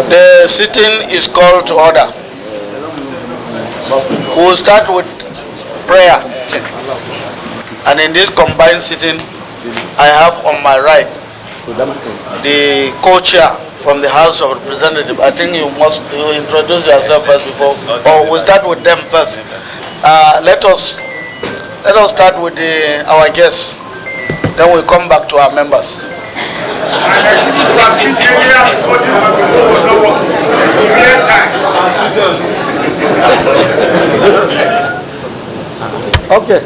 The sitting is called to order. We will start with prayer. And in this combined sitting, I have on my right the co-chair from the House of Representatives. I think you introduce yourself first before, or we'll start with them first. Let us start with our guests. Then we'll come back to our members. Okay.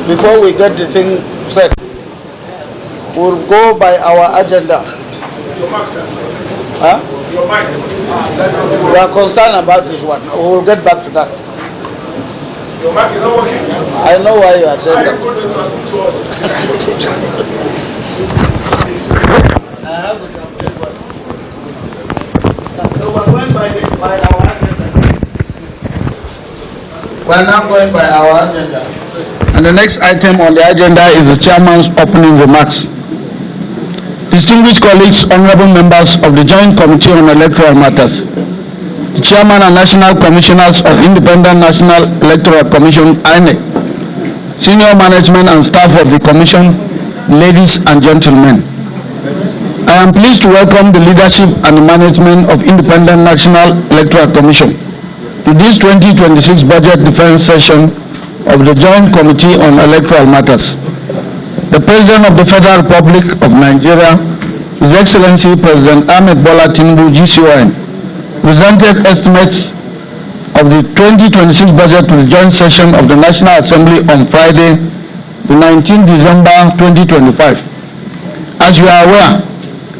Before we get the thing set, we'll go by our agenda. Huh? We are concerned about this one. We'll get back to that. I know why you are saying that. So we're going by our agenda. We're now going by our agenda. And the next item on the agenda is the chairman's opening remarks. Distinguished colleagues, honorable members of the Joint Committee on Electoral Matters, the Chairman and National Commissioners of Independent National Electoral Commission, INEC, senior management and staff of the Commission, ladies and gentlemen. I am pleased to welcome the leadership and the management of Independent National Electoral Commission to this 2026 budget defense session of the Joint Committee on Electoral Matters. The President of the Federal Republic of Nigeria, His Excellency President Ahmed Bola Tinubu GCON, presented estimates of the 2026 budget to the joint session of the National Assembly on Friday, the 19th December 2025. As you are aware,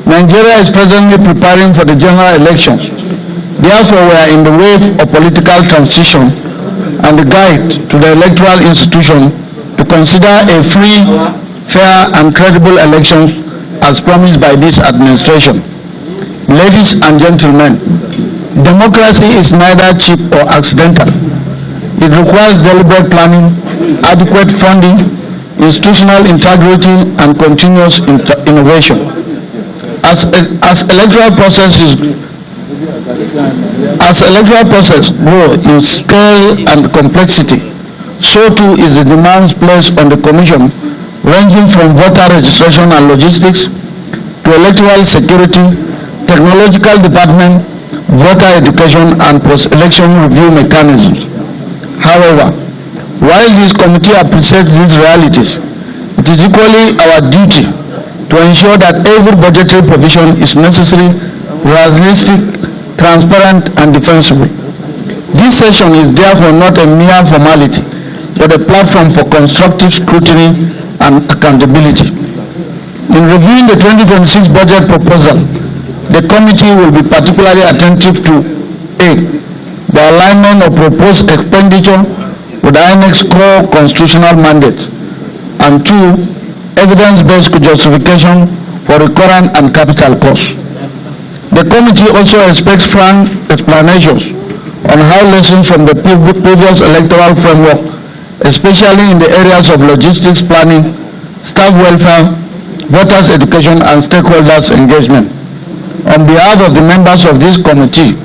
Nigeria is presently preparing for the general elections. Therefore, we are in the wave of political transition and the guide to the electoral institution to consider a free, fair and credible elections as promised by this administration. Ladies and gentlemen, democracy is neither cheap or accidental. It requires deliberate planning, adequate funding, institutional integrity and continuous innovation. As electoral processes grow in scale and complexity, so too is the demands placed on the Commission, ranging from voter registration and logistics to electoral security, technological department, voter education and post-election review mechanisms. However, while this committee appreciates these realities, it is equally our duty to ensure that every budgetary provision is necessary, realistic, transparent and defensible. This session is therefore not a mere formality, but a platform for constructive scrutiny and accountability. In reviewing the 2026 budget proposal, the committee will be particularly attentive to A. The alignment of proposed expenditure with INEC's core constitutional mandates, and 2. Evidence-based justification for recurrent and capital costs. The committee also expects frank explanations on how lessons from the previous electoral framework, especially in the areas of logistics planning, staff welfare, voters education and stakeholders engagement. On behalf of the members of this committee,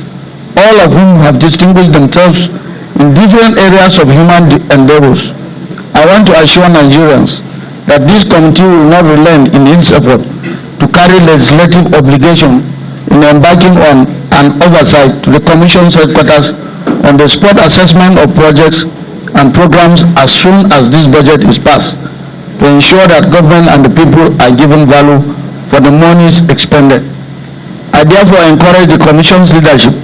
all of whom have distinguished themselves in different areas of human endeavors, I want to assure Nigerians that this committee will not relent in its effort to carry legislative obligation in embarking on an oversight to the Commission's headquarters on the spot assessment of projects and programs as soon as this budget is passed, to ensure that government and the people are given value for the monies expended. I therefore encourage the Commission's leadership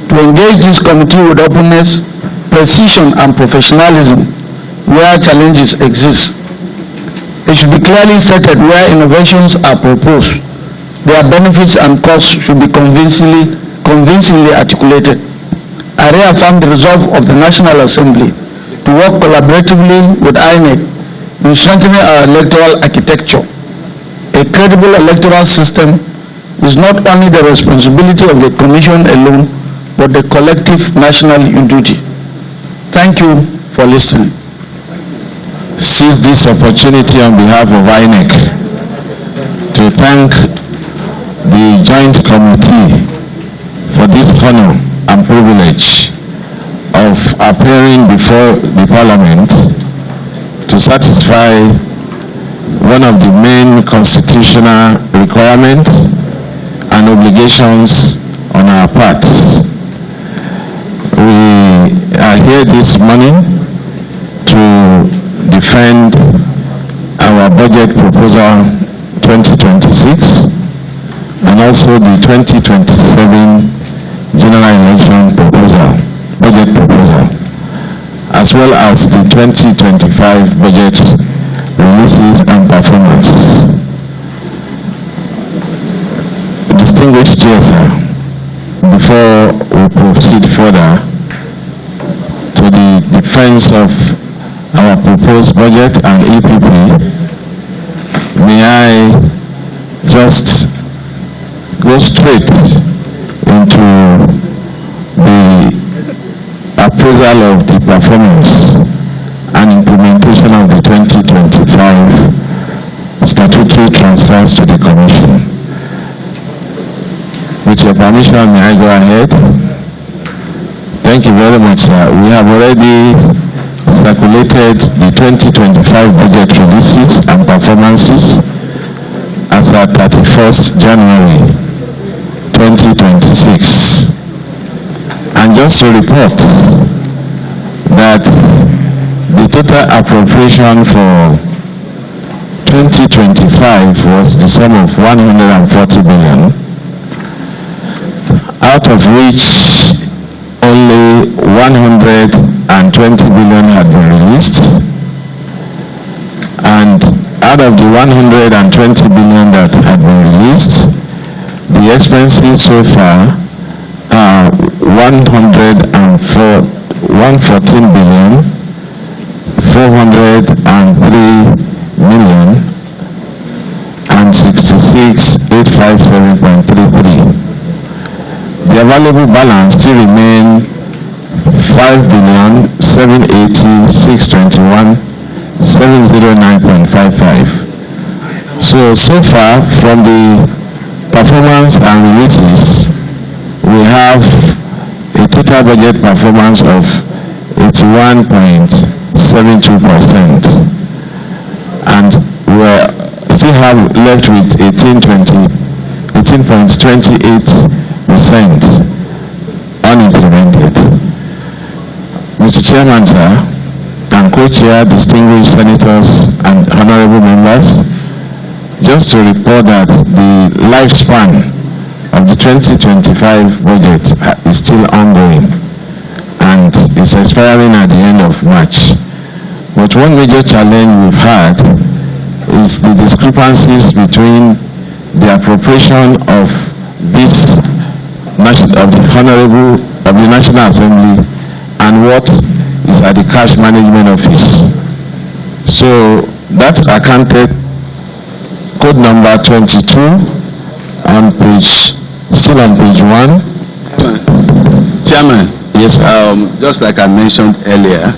to to engage this committee with openness, precision, and professionalism where challenges exist. It should be clearly stated where innovations are proposed. Their benefits and costs should be convincingly articulated. I reaffirm the resolve of the National Assembly to work collaboratively with INEC in strengthening our electoral architecture. A credible electoral system is not only the responsibility of the Commission alone, but the collective national duty. Thank you for listening. Seize this opportunity on behalf of INEC to thank the Joint Committee for this honor and privilege of appearing before the Parliament to satisfy one of the main constitutional requirements and obligations on our part. We are here this morning to defend our budget proposal 2026 and also the 2027 general election proposal, budget proposal, as well as the 2025 budget releases and performance. Distinguished GSR, before we proceed further to the defense of our proposed budget and EPP, may I just go straight into the appraisal of the performance and implementation of the 2025 statutory transfers to the Commission. With your permission, may I go ahead? Thank you very much, sir. We have already circulated the 2025 budget releases and performances as at 31st January 2026. And just to report that the total appropriation for 2025 was the sum of 140 billion, out of which only 120 billion had been released, and out of the 120 billion that had been released, the expenses so far are 114 billion 403 million and 66,857.33. The available balance still remain 5,780,621,709.55. So far from the performance and releases, we have a total budget performance of 81.72%, and we still have left with 18.28% unimplemented. Mr. Chairman, sir, and co-chair, distinguished senators and honorable members, just to report that the lifespan of the 2025 budget is still ongoing and is expiring at the end of March. But one major challenge we've had is the discrepancies between the appropriation of this of the National Assembly and what is at the Cash Management Office. So that's accounted code number 22 on page, still on page 1. Chairman, yes, just like I mentioned earlier,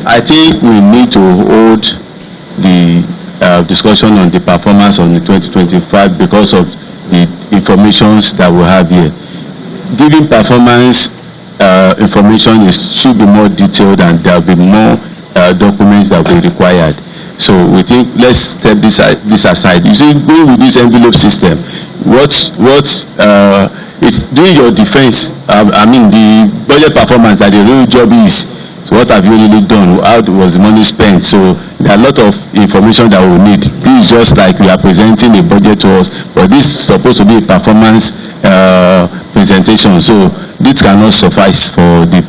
I think we need to hold the discussion on the performance on the 2025 because of the informations that we have here. Giving performance information should be more detailed, and there will be more documents that will be required. So we think let's step this aside. You see, going with this envelope system, it's doing your defense. I mean, the budget performance that the real job is. So what have you really done? How was the money spent? So there are a lot of information that we need. This is just like we are presenting a budget to us, but this is supposed to be a performance presentation. So this cannot suffice for the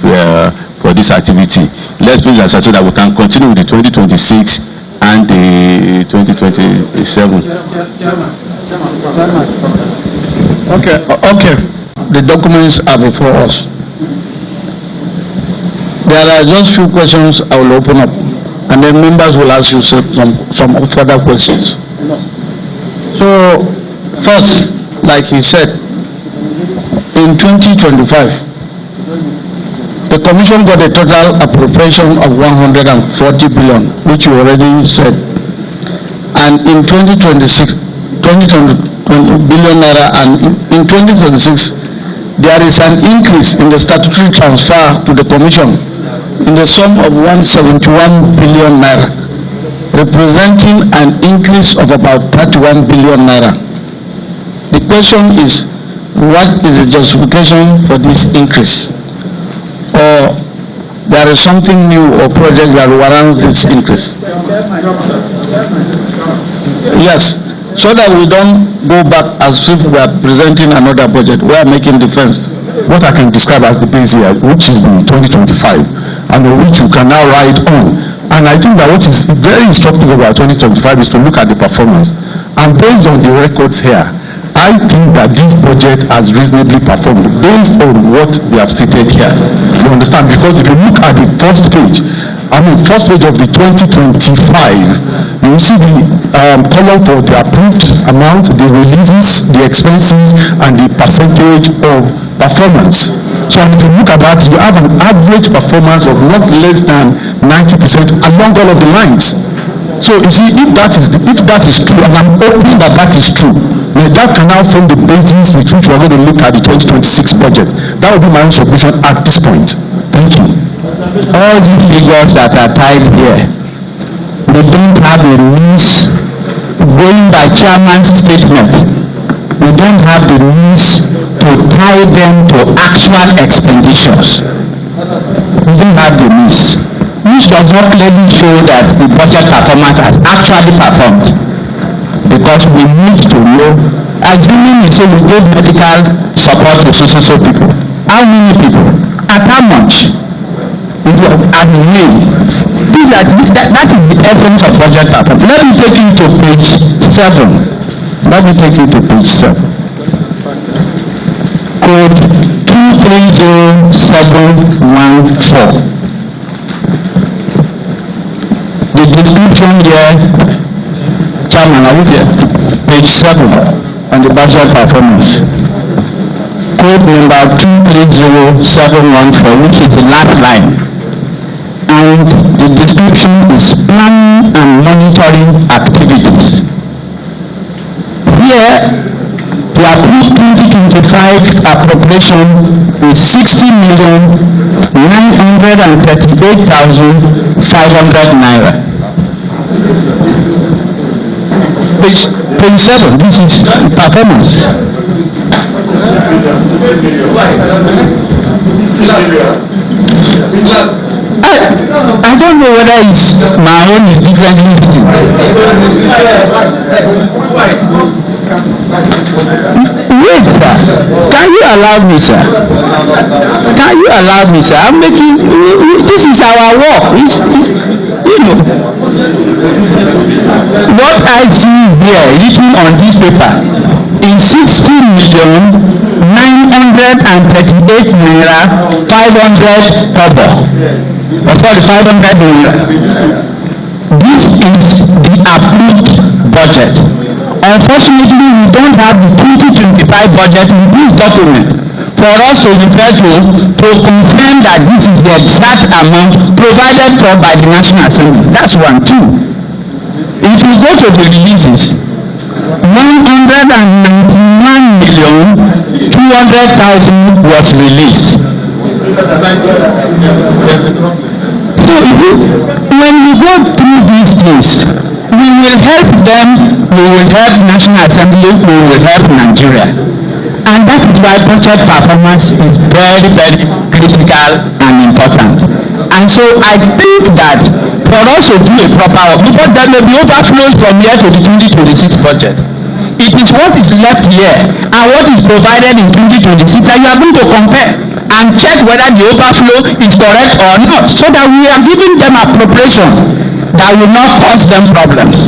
for this activity. Let's put it aside so that we can continue with the 2026 and the 2027. Okay. The documents are before us. There are just few questions I will open up, and then members will ask you some further questions. So, first, like he said, in 2025, the Commission got a total appropriation of 140 billion, which you already said. And in 2026, 20 billion naira, and in 2026, there is an increase in the statutory transfer to the Commission in the sum of 171 billion naira, representing an increase of about 31 billion naira. The question is, what is the justification for this increase? Or there is something new or project that warrants this increase? Yes, so that we don't go back as if we are presenting another budget. We are making defense. What I can describe as the base year, which is the 2025, and which you can now ride on. And I think that what is very instructive about 2025 is to look at the performance. And based on the records here, I think that this budget has reasonably performed based on what they have stated here. You understand? Because if you look at the first page of the 2025, you will see the column for the approved amount, the releases, the expenses, and the percentage of performance. So if you look at that, you have an average performance of not less than 90% along all of the lines. So you see, if that is true, and I'm hoping that that is true, then that can now form the basis with which we're going to look at the 2026 budget. That would be my own submission at this point. Thank you. All these figures that are tied here, they don't have a means, going by chairman's statement, we don't have the means to tie them to actual expenditures. We don't have the means, which does not clearly show that the budget performance has actually performed, because we need to know, assuming we say we gave medical support to so people, how many people, at how much, at when. That is the essence of budget performance. Let me take you to page 7. Code 230714. The description here, Chairman, are you there? Page 7 on the budget performance. Code number 230714, which is the last line. And the description is planning and monitoring activities. Here, the approved 2025 appropriation is 60,938,500 naira. Page 7, this is performance. I don't know whether it's my own is differently written. Wait, sir. Can you allow me, sir? I'm making. This is our work. You know. What I see here written on this paper is 60,938 naira 500 kobo. Sorry, 500 naira. This is the approved budget. Unfortunately, we don't have the 2025 budget in this document for us to refer to confirm that this is the exact amount provided for by the National Assembly. That's one. Two, if we go to the releases, 191,200,000 was released. So when we go through these things, we will help them, we will help National Assembly, we will help Nigeria. And that is why budget performance is very, very critical and important. And so I think that for us to do a proper work, because there may be overflows from here to the 2026 budget. It is what is left here and what is provided in 2026 that you are going to compare and check whether the overflow is correct or not, so that we are giving them appropriation that will not cause them problems.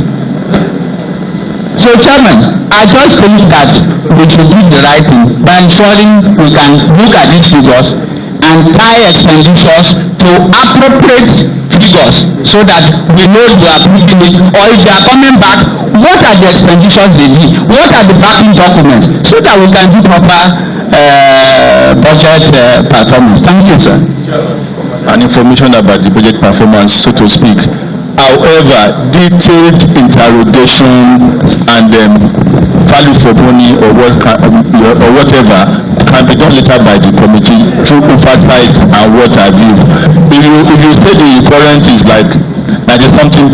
So, Chairman, I just think that we should do the right thing by ensuring we can look at these figures and tie expenditures to appropriate figures so that we know we are putting it, or if they are coming back, what are the expenditures they did, what are the backing documents, so that we can do proper budget performance. Thank you, sir. And information about the budget performance, so to speak. However, detailed interrogation and value for money or whatever can be done later by the committee through oversight and what have you. If you say the current is like 90-something%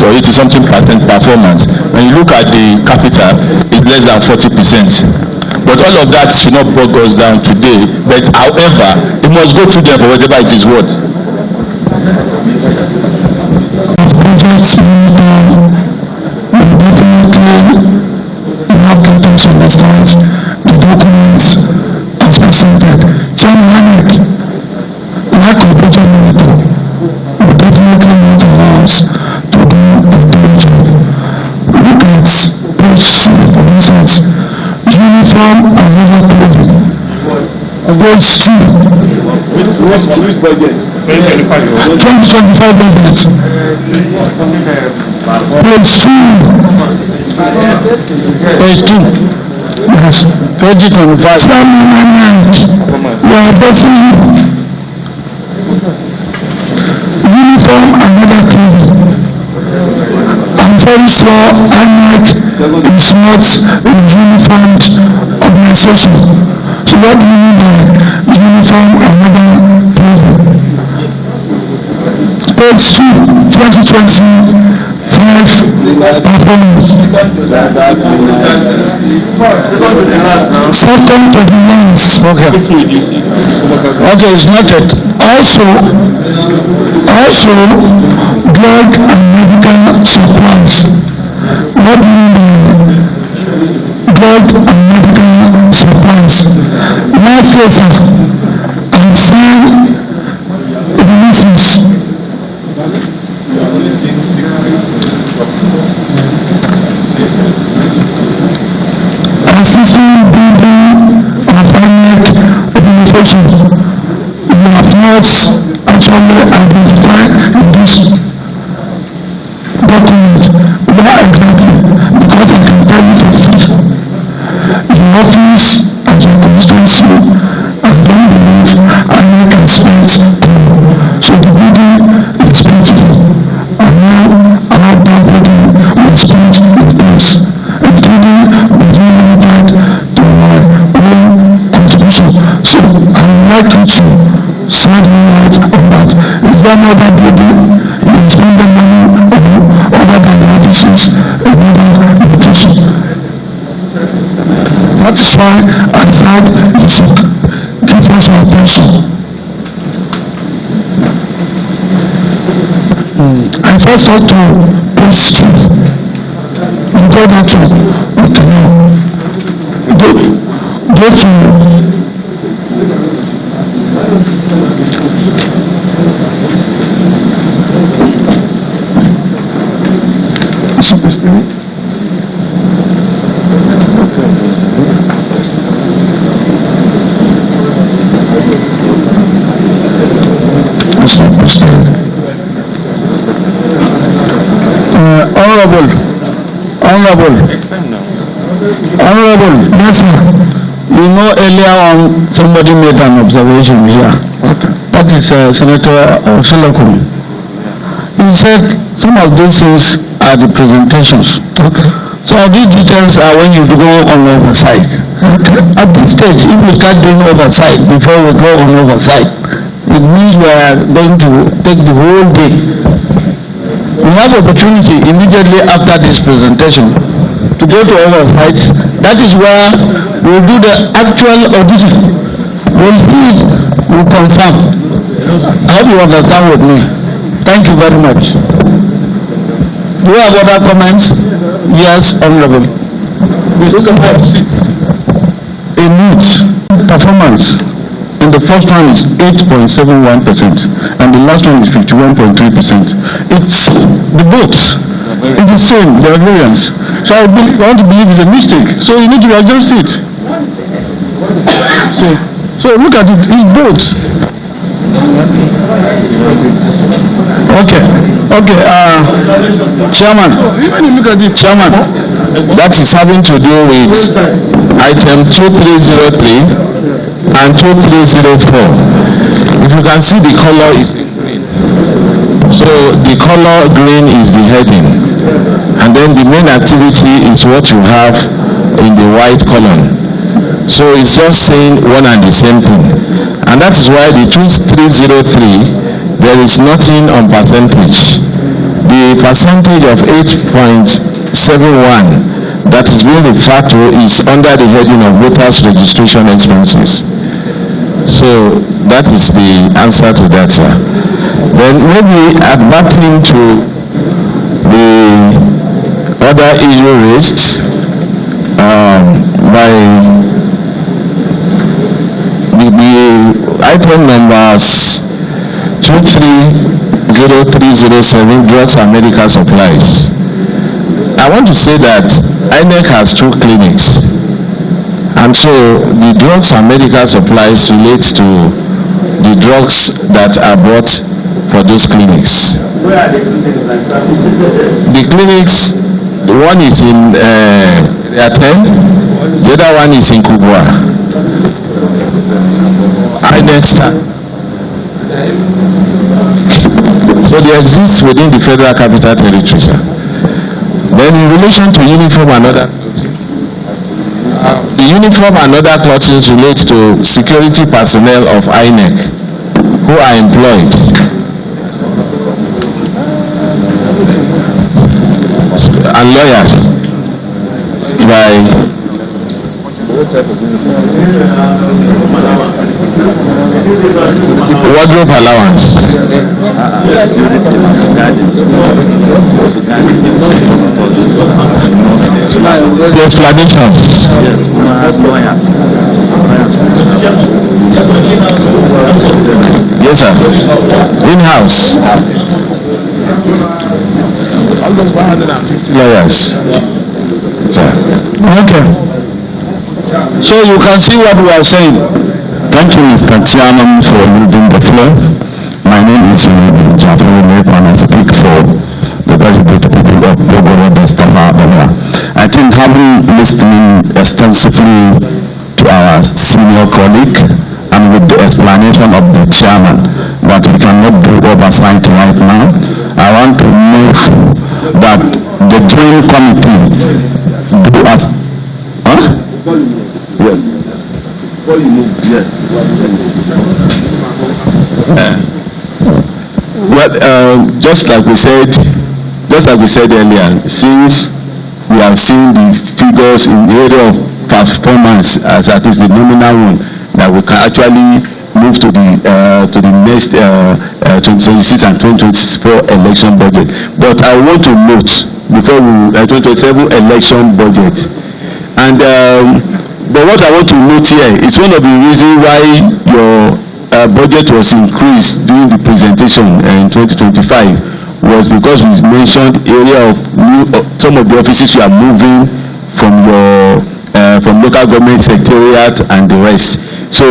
or 80-something% performance, when you look at the capital, it's less than 40%. But all of that should not bog us down today. But however, it must go through them for whatever it is worth. Projects definitely have to understand the documents as presented. Chairman INEC, lack of budget monitor will definitely not allow us to do a good job. Look at page 2, for instance, uniform and other clothing. Page 2. Which budget? 2025 budget. Page 2. Page 2. Yes. Page 25. We are addressing uniform and other clothing. I'm very sure INEC is not a uniformed organization. So what do you mean by uniform and other clothing? Page 2, 2025 performance. Second to the last. Okay. Okay, it's noted. Also, drug and medical supplies. What do you mean by drug and medical supplies? Last letter, I'm saying releases. Assisting building of INEC organization. You have not actually identified in this document where exactly, because I can tell you for free. The office and your constituency, I don't believe INEC has spent time. So the building is expensive. And now our building was put in place, including with limited to my own contribution. So I would like you to shed light on that. Is there no other building you spend the money on other than the offices and other locations? That is why I said you should give us your attention. I first thought to page 2. You go that to, okay, now. Go to Honorable, yes, sir. You know, earlier on somebody made an observation here. Okay. That is Senator Oshilokum. He said some of these things are the presentations. Okay. So these details are when you go on oversight. Okay. At this stage, if we start doing oversight before we go on oversight, it means we are going to take the whole day. We have opportunity immediately after this presentation to go to oversight. That is where we'll do the actual auditing. We'll see, we'll confirm. I hope you understand with me. Thank you very much. Do you have other comments? Yes, Honorable. In its performance, in the first one is 8.71%, and the last one is 51.3%. It's the votes. It's the same, the variance. So I want to believe it's a mistake. So you need to adjust it. So look at it. It's both. Okay. Chairman. Look at it, Chairman. That is having to do with item 2303 and 2304. If you can see, the color is green. So the color green is the heading, and then the main activity is what you have in the white column. So it's just saying one and the same thing, and that is why the 2303, there is nothing on percentage. The percentage of 8.71 that is being referred to is under the heading of voters registration expenses. So that is the answer to that, sir. Then maybe adverting to the other issue raised by the item numbers 230307, drugs and medical supplies. I want to say that INEC has 2 clinics, and so the drugs and medical supplies relates to the drugs that are bought for those clinics. The clinics, one is in Area 10, the other one is in Kubwa. INEC. So they exist within the Federal Capital Territory, sir. Then in relation to uniform and other clothing, the uniform and other clothing relates to security personnel of INEC who are employed and lawyers by wardrobe allowance. The explanations. Yes, sir. In-house. Almost 150 lawyers. Sir. Okay. So you can see what we are saying. Thank you, Mr. Chairman, for yielding the floor. My name is Jafar and I speak for the very good people of Bogoro Destafa. I think having listening extensively to our senior colleague and with the explanation of the chairman that we cannot do oversight right now, I want to move that the joint committee do as yes. Before you move, yes. Just like we said earlier, since we have seen the figures in the area of performance as at least the nominal one, that we can actually move to the next 2026 and 2024 election budget. But I want to note before we 2027 election budget, and but what I want to note here is one of the reasons why your budget was increased during the presentation in 2025 was because we mentioned area of some of the offices you are moving from your from local government secretariat and the rest. So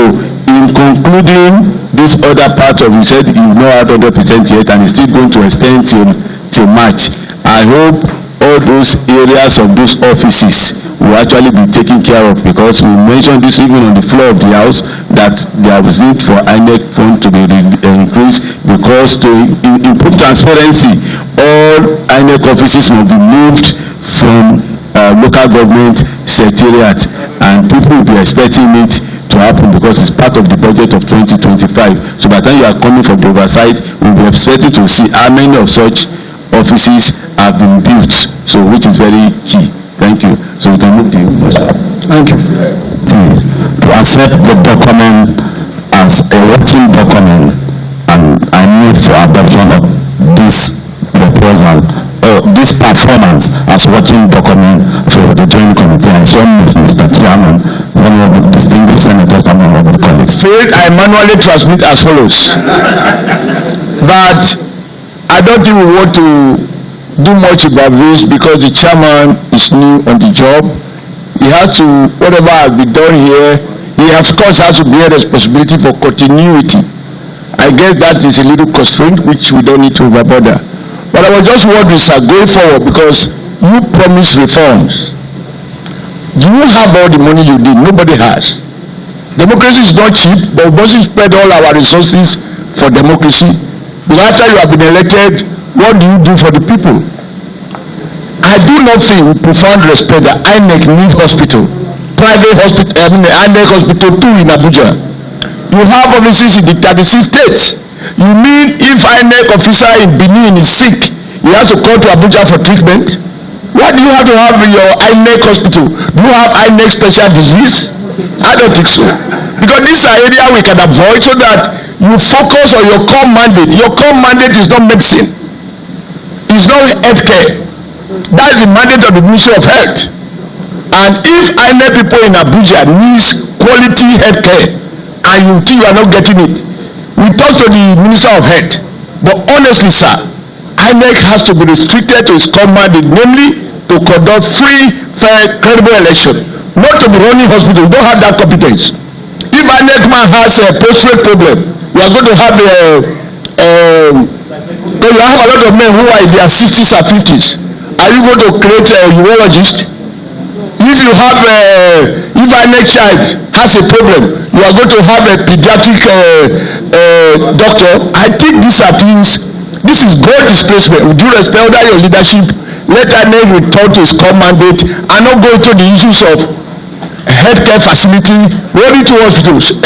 in concluding this other part of, you said you've not had 100% yet and it's still going to extend till March. I hope all those areas of those offices will actually be taken care of, because we mentioned this even on the floor of the house that there was need for INEC fund to be increased, because to improve transparency, all INEC offices will be moved from local government secretariat, and people will be expecting it to happen because it's part of the budget of 2025. So by the time you are coming from the oversight, we'll be expecting to see how many of such offices have been built, so which is very key. Thank you. So we can move the motion. Thank you. To accept the document as a working document, and I move for adoption of this proposal or this performance as working document for the joint committee, and so much, Mr. Chairman, honorable distinguished senators and honorable colleagues. Failed, I manually transmit as follows. But I don't think we want to do much about this because the chairman is new on the job. He has to, whatever has been done here, he of course has to bear responsibility for continuity. I guess that is a little constraint which we don't need to overbother. But I was just wondering, sir, going forward, because you promised reforms. Do you have all the money you need? Nobody has. Democracy is not cheap, but we must spend all our resources for democracy. But after you have been elected, what do you do for the people? I do not think with profound respect that INEC needs hospital, private hospital, INEC hospital too in Abuja. You have offices in the 36 states. You mean if INEC officer in Benin is sick, he has to come to Abuja for treatment? Why do you have to have your INEC hospital? Do you have INEC special disease? I don't think so. Because these are areas we can avoid so that you focus on your core mandate. Your core mandate is not medicine. It's not healthcare. That is the mandate of the Ministry of Health. And if INEC people in Abuja needs quality healthcare and you think you are not getting it, we talk to the Minister of Health. But honestly, sir, INEC has to be restricted to its core mandate, namely to conduct free, fair, credible election, not to be running hospital. We don't have that competence. If INEC man has a prostate problem, we are going to have you have a lot of men who are in their 60s and 50s. Are you going to create a urologist? If you have if INEC child has a problem, you are going to have a pediatric doctor. I think these are things. This is great displacement. With due respect under your leadership, let INEC return to its core mandate and not go into the issues of healthcare facility, only two hospitals.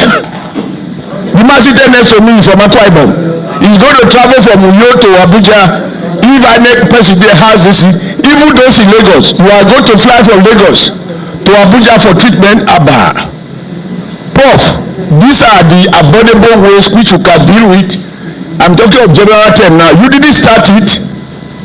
The man sitting next to me is from Akwa Ibom. He's going to travel from Uyo to Abuja. If INEC president has this, even those in Lagos, you are going to fly from Lagos to Abuja for treatment. Prof, these are the avoidable ways which you can deal with. I'm talking of general term now. You didn't start it,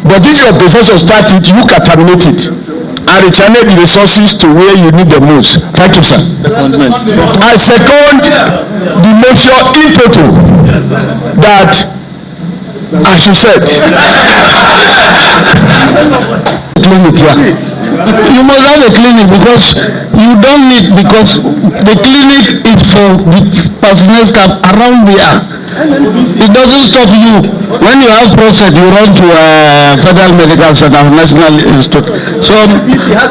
but if your professor start it, you can terminate it and rechannel the resources to where you need the most. Thank you, sir. I second the motion in total that, as you said, clinic here. You must have a clinic because you don't need, because the clinic is for the personnel staff around here. It doesn't stop you. When you have prostate, you run to Federal Medical Center, National Institute. So,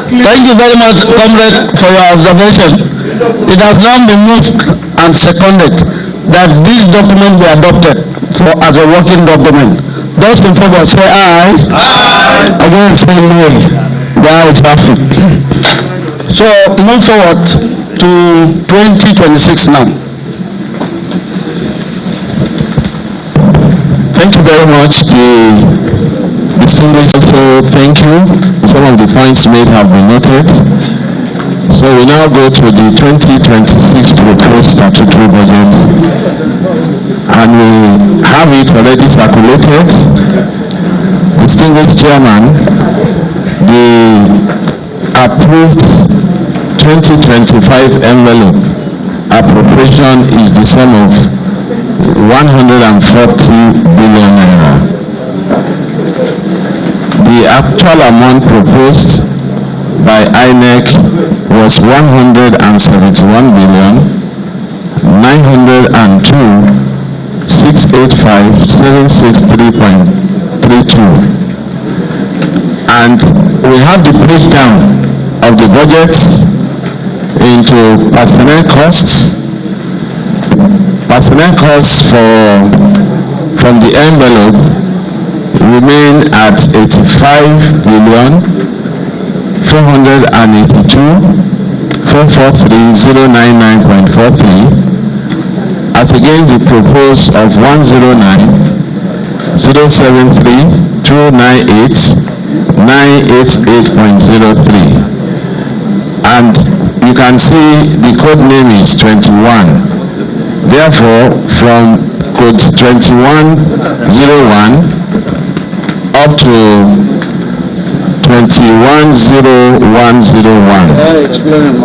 thank you very much, comrade, for your observation. It has now been moved and seconded that this document be adopted for as a working document. Those in favor say aye. Aye. Against say no. That is perfect. So move forward to 2026 now. Thank you very much. The distinguished also, thank you. Some of the points made have been noted. So we now go to the 2026 proposed statutory budget, and we have it already circulated. Distinguished Chairman, the approved 2025 envelope appropriation is the sum of 140 billion naira. The actual amount proposed by INEC was 171 billion 902 685 763.32, and we have the breakdown of the budget into personnel costs. Personnel costs from the envelope remain at 85 billion 482 443 099.43 as against the proposed of 109 073 298 988.03, and you can see the code name is 21. Therefore, from code 2101 up to 210101.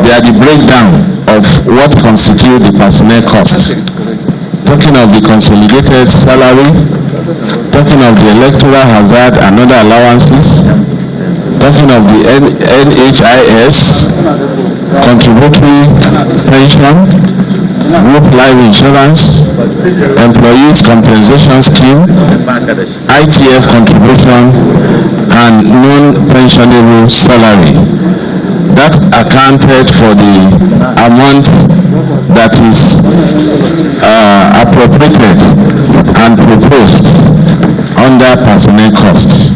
They are the breakdown of what constitutes the personnel costs. Talking of the consolidated salary, talking of the electoral hazard and other allowances, talking of the NHIS, contributory pension, group life insurance, employees compensation scheme, ITF contribution, and non-pensionable salary. That accounted for the amount that is appropriated and proposed under personnel costs.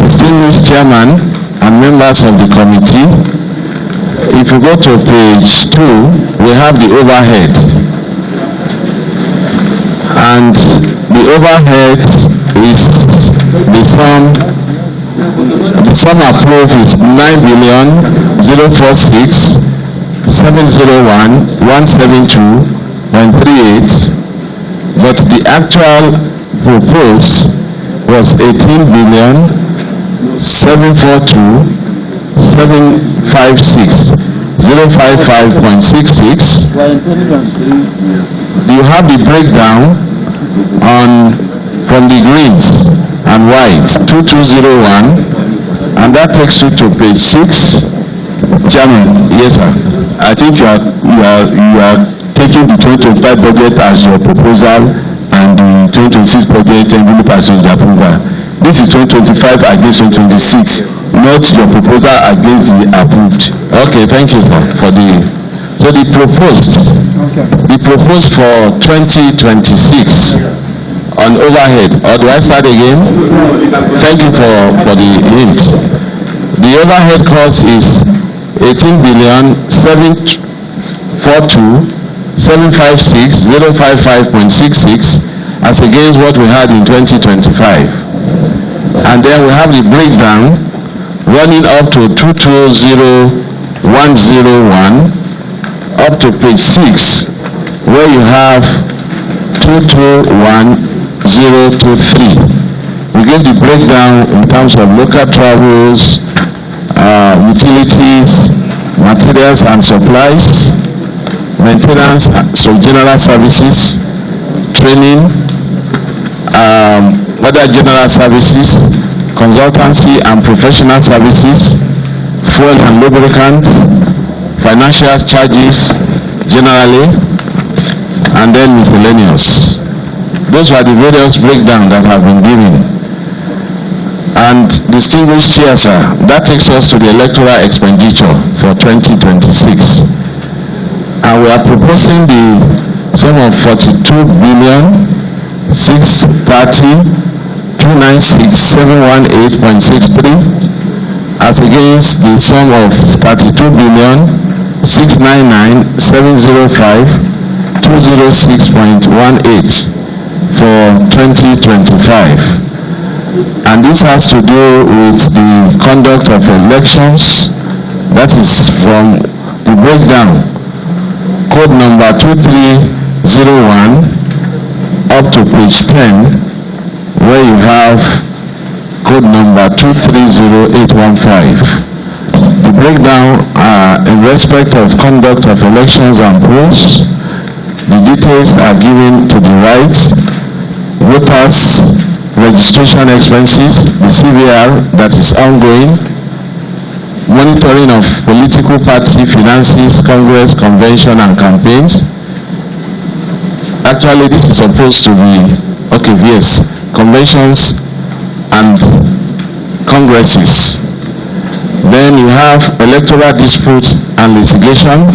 Distinguished chairman and members of the committee, if you go to page 2, we have the overhead. And the overhead is the sum approved is 9,046,701,172.38, but the actual proposed was 18,742,756,055.66. You have the breakdown from the greens and whites, 2201, and that takes you to page 6. Chairman, Yes, sir. I think you are taking the 2025 budget as your proposal and the 2026 budget envelope as your approval. This is 2025 against 2026, not your proposal against the approved. Okay, thank you, sir, for the. So the proposed for 2026 on overhead, or do I start again? Thank you for the hint. The overhead cost is 18,742,756,055.66 as against what we had in 2025. And then we have the breakdown running up to 220101 up to page 6, where you have 221023. We get the breakdown in terms of local travels, utilities, materials and supplies, maintenance, so general services, training, other general services, consultancy and professional services, fuel and lubricant, financial charges generally, and then miscellaneous. Those are the various breakdowns that have been given. And distinguished chair, sir, that takes us to the electoral expenditure for 2026. And we are proposing the sum of 42,630,296,718.63 as against the sum of 32,699,705,206.18 for 2025. And this has to do with the conduct of elections. That is from the breakdown, code number 2301 up to page 10, where you have code number 230815. The breakdown in respect of conduct of elections and polls. The details are given to the right. Voters registration expenses, the CVR that is ongoing, monitoring of political party finances, congress, convention and campaigns. Actually, this is supposed to be, okay, yes, conventions and congresses. Then you have electoral disputes and litigation,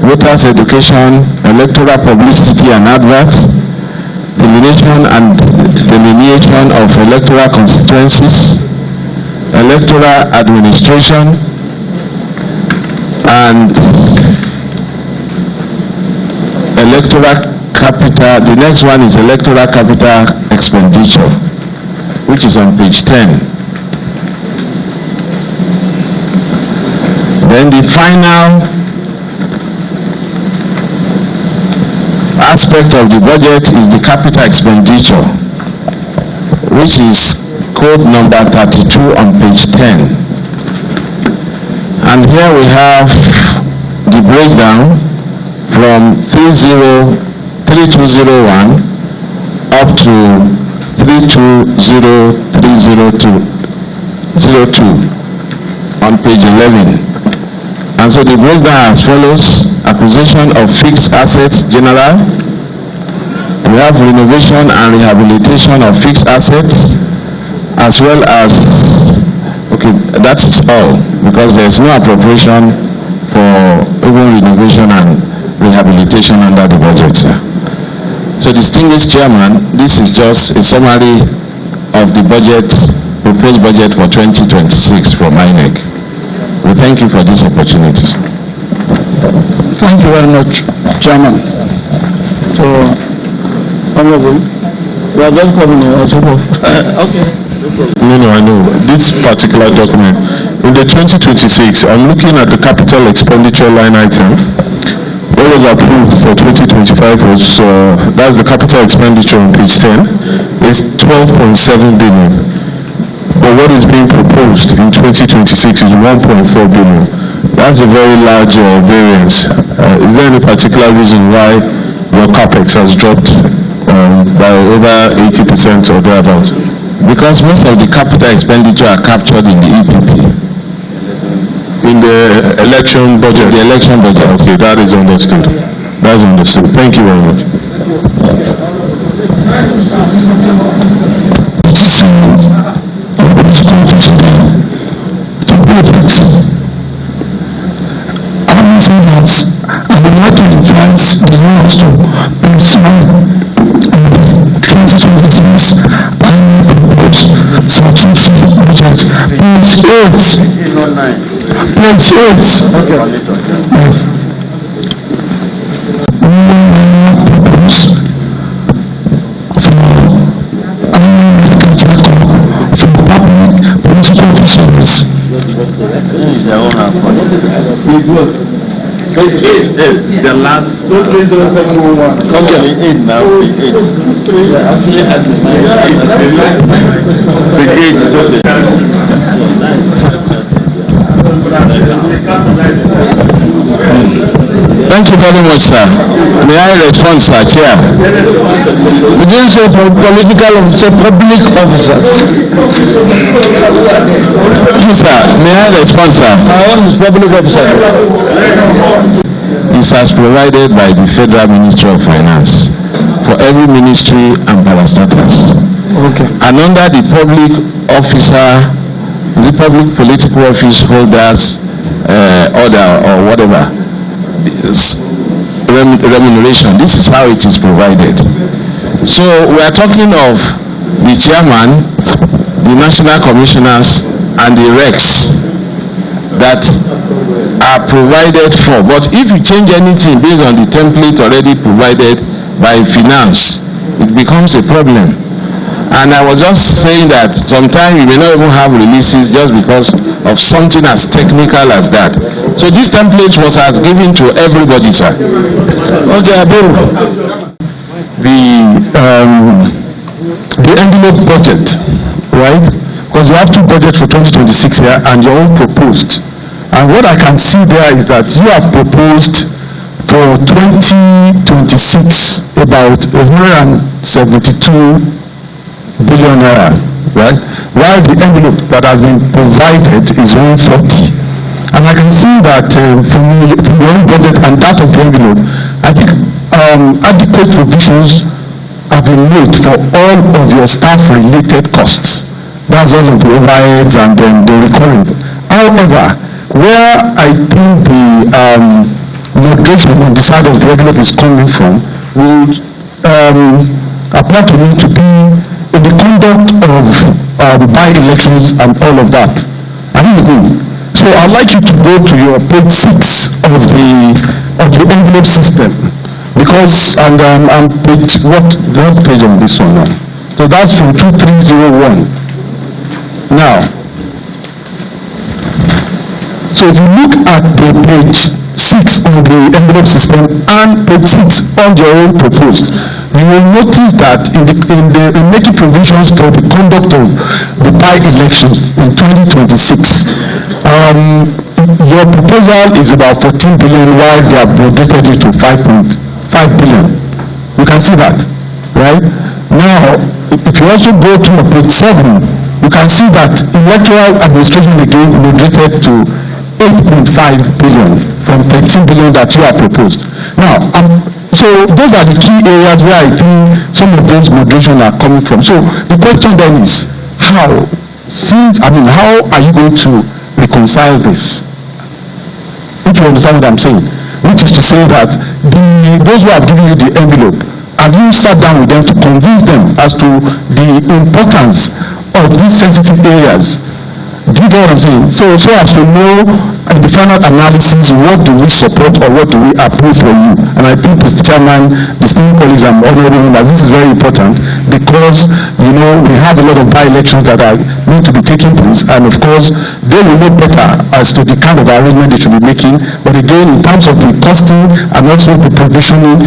voters education, electoral publicity and adverts, delineation and delineation of electoral constituencies, electoral administration, and electoral capital. The next one is electoral capital expenditure, which is on page 10. Then the final aspect of the budget is the capital expenditure, which is code number 32 on page 10. And here we have the breakdown from 3201 up to 320302 on page 11. And so the breakdown as follows: acquisition of fixed assets general. We have renovation and rehabilitation of fixed assets, as well as, okay, that's all, because there is no appropriation for even renovation and rehabilitation under the budget, sir. So, distinguished chairman, this is just a summary of the budget, proposed budget for 2026 from INEC. We thank you for this opportunity. Thank you very much, Chairman. So, Honorable, we are just coming here. Okay. No, I know. This particular document, in the 2026, I'm looking at the capital expenditure line item. What was approved for 2025 was, that's the capital expenditure on page 10, is 12.7 billion. But what is being proposed in 2026 is 1.4 billion. That's a very large variance. Is there any particular reason why your capex has dropped by over 80% or thereabouts? Because most of the capital expenditure are captured in the EPP. In the election budget? The election budget. Okay, that is understood. That's understood. Thank you very much. I would like to invite the laws to page 2026 and propose statutory budget. Page 8. Page 8. Okay. Yes. Propose for public political officials. Page 8, the last. Okay. Now, page 8. Actually, at the page 8. Thank you very much, sir. May I respond, sir, Chair? You didn't say political officers, public officers. Yes, sir. May I respond, sir? My own is public officer. This has provided by the Federal Ministry of Finance for every ministry and parastatals. Okay. And under the public officer, the public political office holders order or whatever, remuneration, this is how it is provided. So we are talking of the chairman, the national commissioners, and the recs that are provided for. But if you change anything based on the template already provided by finance, it becomes a problem. And I was just saying that sometimes you may not even have releases just because of something as technical as that. So this template was as given to everybody, sir. Okay, Abiru. The envelope budget, right? Because you have two budgets for 2026 here and your own proposed. And what I can see there is that you have proposed for 2026 about 172 billion naira, right? While the envelope that has been provided is 140. And I can see that from your own budget and that of the envelope, I think adequate provisions have been made for all of your staff-related costs. That's all of the overheads and then the recurring. However, where I think the moderation on the side of the envelope is coming from would appear to me to be in the conduct of by-elections and all of that. I think good. So I'd like you to go to your page 6 of the envelope system, because I'm page what page on this one now? So that's from 2301. Now, so if you look at the page 6 on the envelope system and page 6 on your own proposed, you will notice that in making provisions for the conduct of the by-elections in 2026, your proposal is about 14 billion while they have moderated it to 5.5 billion. You can see that, right? Now, if you also go to page 7, you can see that electoral administration again moderated to 8.5 billion from 13 billion that you have proposed. Now, so those are the key areas where I think some of those moderation are coming from. So the question then is, how are you going to reconcile this? If you understand what I'm saying, which is to say that those who have given you the envelope, have you sat down with them to convince them as to the importance of these sensitive areas? Do you get what I'm saying? So as to know in the final analysis, what do we support or what do we approve for you? And I think, Mr. Chairman, distinguished colleagues and honorable members, this is very important because, you know, we have a lot of by-elections that are going to be taking place, and of course, they will know better as to the kind of arrangement they should be making. But again, in terms of the costing and also the provisioning,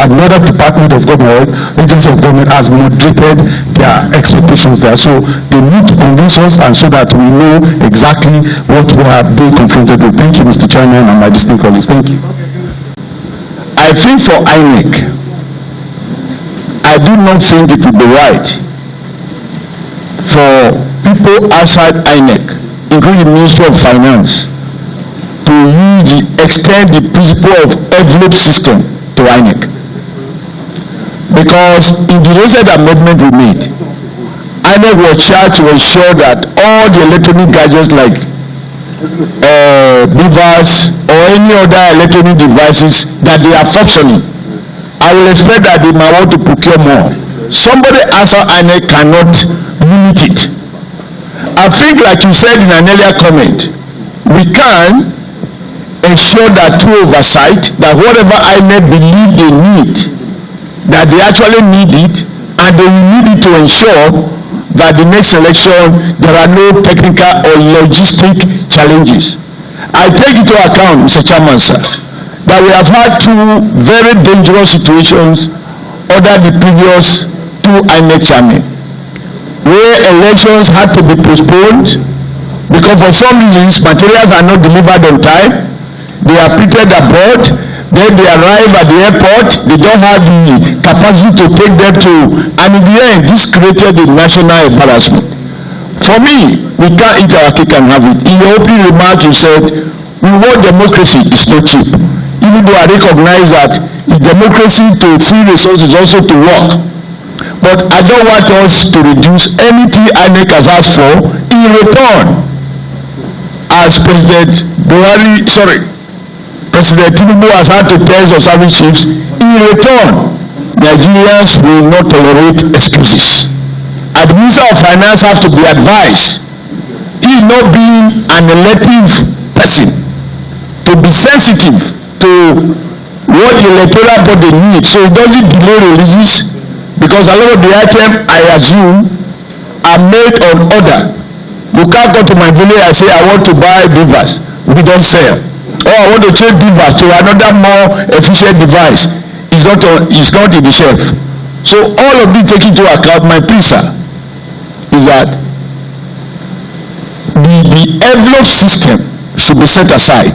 another department of government, agency of government has moderated their expectations there. So they need to convince us, and so that we know exactly what we are being confronted with. Thank you, Mr. Chairman, and my distinguished colleagues. Thank you. I think for INEC, I do not think it would be right for people outside INEC, including the Ministry of Finance, to extend the principle of envelope system to INEC. Because in the recent amendment we made, INEC was charged to ensure that all the electronic gadgets like beavers or any other electronic devices that they are functioning. I will expect that they might want to procure more. Somebody outside INEC cannot limit it. I think, like you said in an earlier comment, we can ensure that through oversight that whatever INEC believe they need, that they actually need it, and they will need it to ensure that the next election there are no technical or logistic challenges. I take into account, Mr. Chairman, sir, that we have had two very dangerous situations under the previous two INEC chairmen, where elections had to be postponed because for some reasons materials are not delivered on time, they are printed abroad, then they arrive at the airport, they don't have the capacity to take them to, and in the end this created a national embarrassment. For me, we can't eat our cake and have it. In your opening remark you said we want democracy, is not cheap. Even though I recognize that it's democracy to free resources also to work, but I don't want us to reduce anything INEC has asked for in return. As President Tinubu has had to tell some service chiefs, in return, Nigerians will not tolerate excuses. And the Minister of Finance has to be advised, he not being an elective person, to be sensitive to what the electoral body needs, so it doesn't delay releases, because a lot of the items, I assume, are made on order. You can't go to my village and say, I want to buy beavers. We don't sell. Or I want to change beavers to another more efficient device. It's not in the shelf. So all of this taken into account, my plea, sir, is that the envelope system should be set aside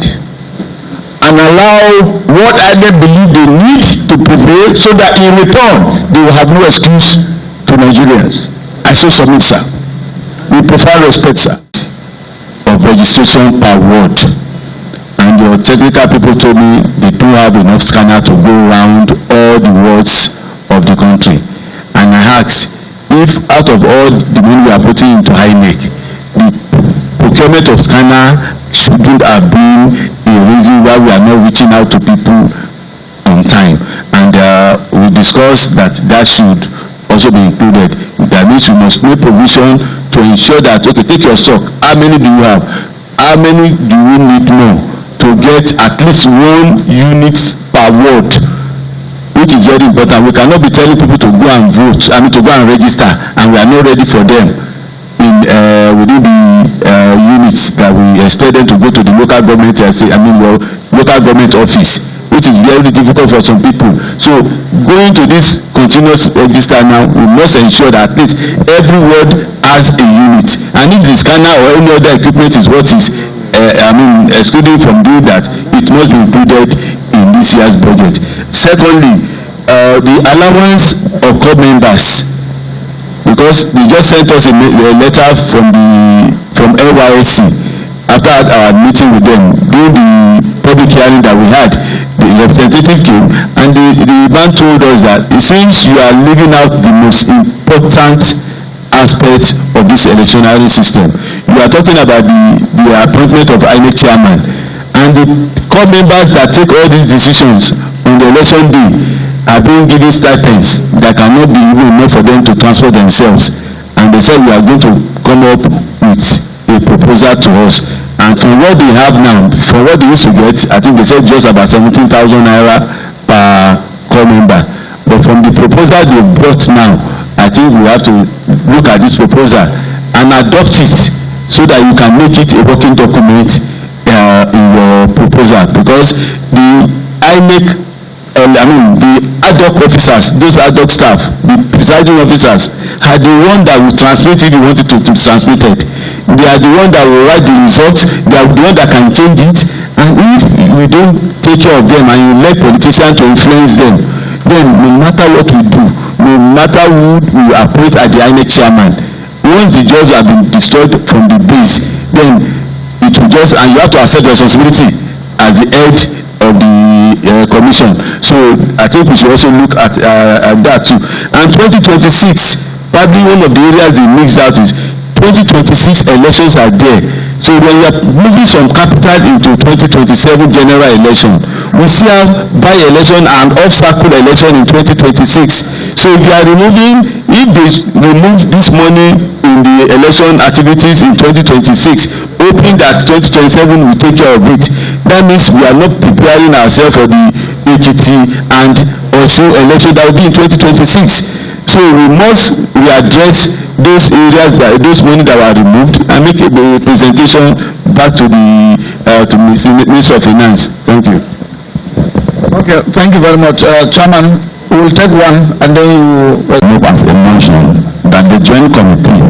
and allow what I believe they need to prevail, so that in return they will have no excuse to Nigerians. I so submit, sir. We prefer respect, sir, of registration per ward, and your technical people told me they don't have enough scanner to go around all the wards of the country. And I asked if out of all the money we are putting into INEC, the procurement of scanner shouldn't have been a reason why we are not reaching out to people on time. And we discussed that should also be included. That means we must make provision to ensure that, okay, take your stock. How many do you have? How many do you need more to get at least 1 unit per ward, which is very important. We cannot be telling people to go and vote, to go and register, and we are not ready for them in within the units that we expect them to go to the local government, your local government office, which is very difficult for some people. So going to this continuous register now, we must ensure that at least every ward has a unit, and if the scanner or any other equipment is what is excluding from doing that, it must be included in this year's budget. Secondly, the allowance of club members, because they just sent us a letter from NYSC after our meeting with them during the public hearing that we had. The representative came and the man told us that it seems you are leaving out the most important aspect of this electionary system. You are talking about the appointment of INEC chairman, and the club members that take all these decisions on the election day are being given stipends that cannot be even enough for them to transfer themselves, and they said we are going to come up with a proposal to us. And from what they have now, from what they used to get, I think they said just about 17,000 naira per club member. But from the proposal they brought now, I think we have to look at this proposal and adopt it so that you can make it a working document in your proposal, because the INEC, the ad hoc officers, those ad hoc staff, the presiding officers, are the one that will transmit if you want it to be transmitted. They are the one that will write the results. They are the one that can change it. And if we don't take care of them and you let politicians to influence them, then no matter what we do, no matter who we appoint as the INEC chairman, once the jobs have been destroyed from the base, then it will just, and you have to accept responsibility as the head of the commission. So I think we should also look at that too. And 2026, probably one of the areas they mixed out is 2026 elections are there. So when you are moving some capital into 2027 general election, we still have by-election and off-circle election in 2026. So if you are removing, if they remove this money in the election activities in 2026, hoping that 2027 will take care of it, that means we are not preparing ourselves for the AGT and also election that will be in 2026. So we must readdress those areas, those money that were removed, and make a presentation back to the Minister of Finance. Thank you. Okay, thank you very much, Chairman. We will take one, and then you move as a motion that the joint committee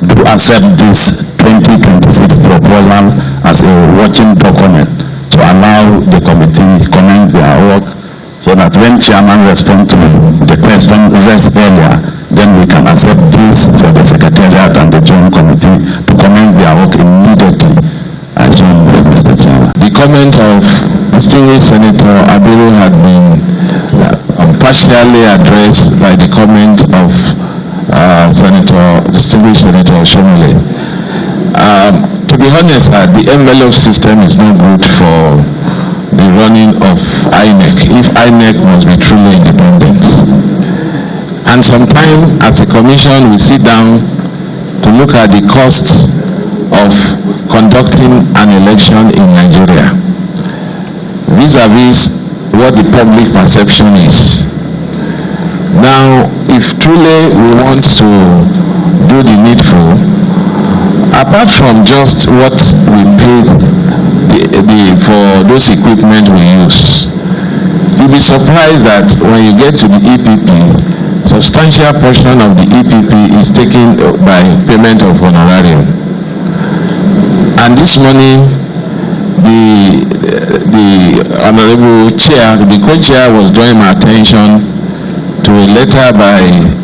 do accept this 2026 proposal as a working document to allow the committee commence their work, so that when chairman responds to the question raised earlier, then we can accept this for the secretariat and the joint committee to commence their work immediately. As you know, Mr. Chairman. The comment of distinguished Senator Abiru had been partially addressed by the comment of distinguished Senator Shomole. To be honest, the envelope system is not good for the running of INEC, if INEC must be truly independent. And sometimes as a commission we sit down to look at the costs of conducting an election in Nigeria vis-a-vis what the public perception is. Now, if truly we want to do the needful, apart from just what we paid for those equipment we use, you'll be surprised that when you get to the EPP, substantial portion of the EPP is taken by payment of honorarium. And this morning, the honorable chair, the co-chair, was drawing my attention to a letter by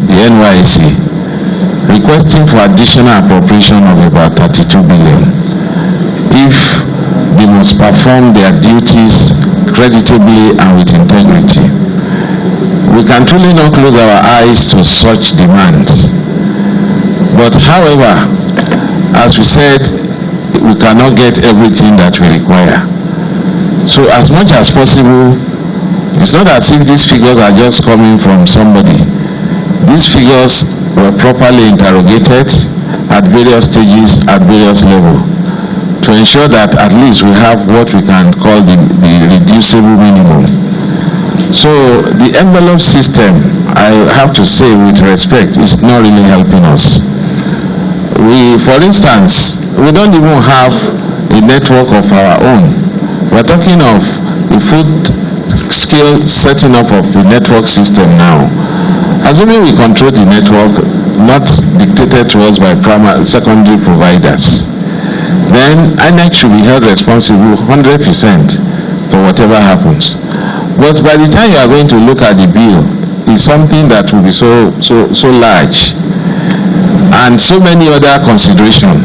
the NYSC requesting for additional appropriation of about 32 billion if they must perform their duties creditably and with integrity. We can truly not close our eyes to such demands. But however, as we said, we cannot get everything that we require. So as much as possible, it's not as if these figures are just coming from somebody. These figures were properly interrogated at various stages, at various levels, to ensure that at least we have what we can call the reducible minimum. So the envelope system, I have to say with respect, is not really helping us. for instance, we don't even have a network of our own. We're talking of a full-scale setting up of the network system now. Assuming we control the network, not dictated to us by primary, secondary providers, then INEC should be held responsible 100% for whatever happens. But by the time you are going to look at the bill, it's something that will be so large, and so many other considerations.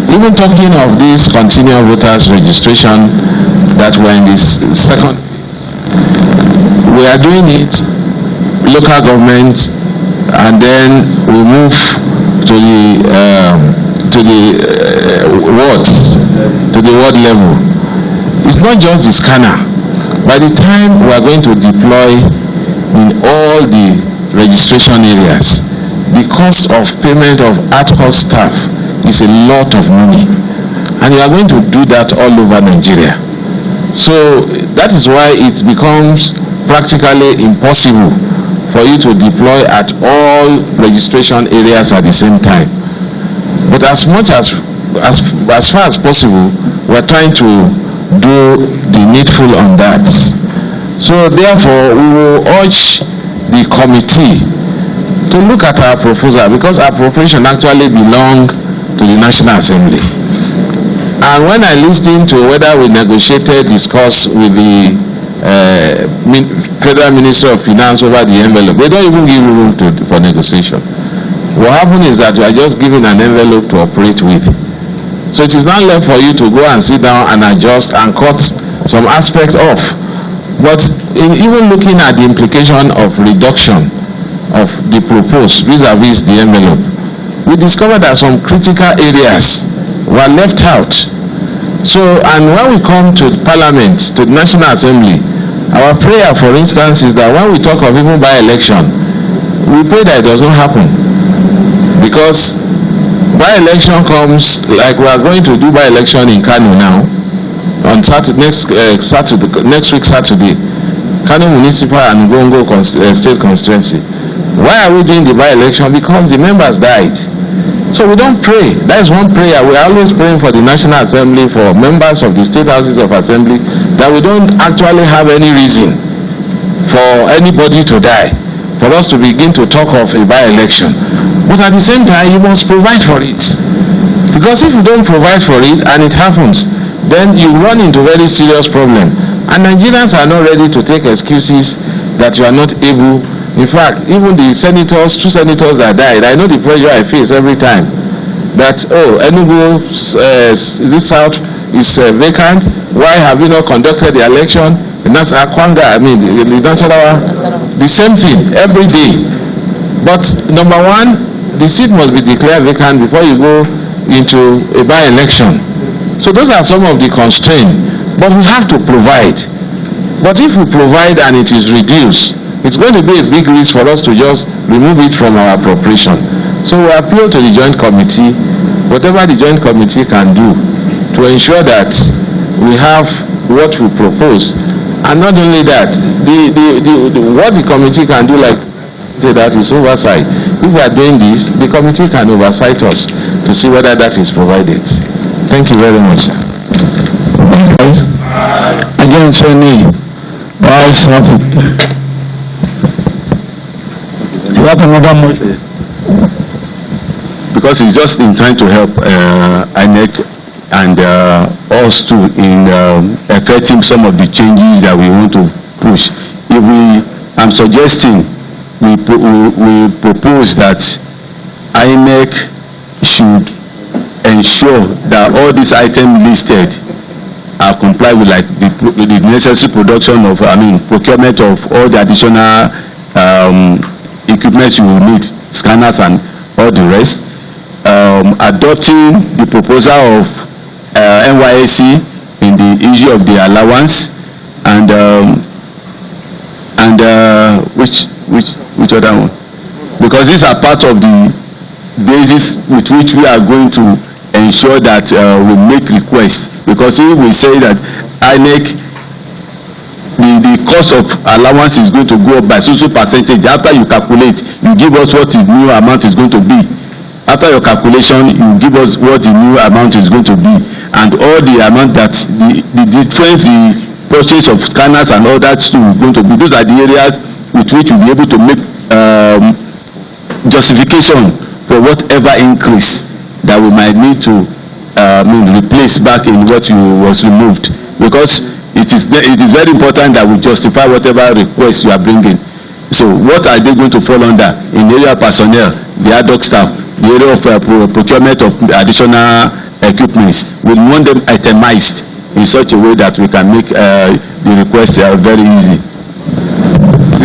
Even talking of this continual voters registration that we're in this second, we are doing it local government, and then we move to the wards, to the ward level. It's not just the scanner. By the time we are going to deploy in all the registration areas, the cost of payment of ad hoc staff is a lot of money, and you are going to do that all over Nigeria. So that is why it becomes practically impossible for you to deploy at all registration areas at the same time. But as far as possible, we're trying to do the needful on that. So therefore, we will urge the committee to look at our proposal, because our appropriation actually belongs to the National Assembly. And when I listened to whether we negotiated, discussed with the Federal Ministry of Finance over the envelope, they don't even give room for negotiation. What happens is that you are just given an envelope to operate with. So it is not left for you to go and sit down and adjust and cut some aspects off. But even looking at the implication of reduction of the proposed vis-a-vis the envelope, we discovered that some critical areas were left out. So, and when we come to Parliament, to the National Assembly, our prayer, for instance, is that when we talk of even by-election, we pray that it does not happen. Because by-election comes, like we are going to do by-election in Kano now, on next week Saturday, Kano Municipal and Gongo State Constituency. Why are we doing the by-election? Because the members died. So we don't pray. That is one prayer. We are always praying for the National Assembly, for members of the state houses of assembly, that we don't actually have any reason for anybody to die, for us to begin to talk of a by-election. But at the same time, you must provide for it. Because if you don't provide for it and it happens, then you run into very serious problem. And Nigerians are not ready to take excuses that you are not able. In fact, even the senators, 2 senators that died, I know the pressure I face every time. That, oh, Enugu, is this South is vacant. Why have you not conducted the election? The same thing every day. But number one, the seat must be declared vacant before you go into a by-election. So those are some of the constraints. But we have to provide. But if we provide and it is reduced, it's going to be a big risk for us to just remove it from our appropriation. So we appeal to the joint committee, whatever the joint committee can do to ensure that we have what we propose. And not only that, what the committee can do, like that, is oversight. If we are doing this, the committee can oversight us to see whether that is provided. Thank you very much. Again, so you have another motion. Because it's just in trying to help INEC and us too in effecting some of the changes that we want to push. I'm suggesting we propose that INEC should ensure that all these items listed are complied with, like the necessary production of, procurement of all the additional equipment you will need, scanners and all the rest. Adopting the proposal of NYSC in the issue of the allowance, and which other one? Because these are part of the basis with which we are going to ensure that we make requests. Because if we say that INEC, the cost of allowance is going to go up by so percentage, after you calculate, you give us what the new amount is going to be. after your calculation, you give us what the new amount is going to be, and all the amount that the difference, the purchase of scanners and all that too going to be. Those are the areas with which we'll be able to make justification for whatever increase that we might need to replace back in what was removed, because it is very important that we justify whatever request you are bringing. So what are they going to fall under? In the area of personnel, the ad hoc staff, the area of procurement of additional equipments. We want them itemized in such a way that we can make the request very easy.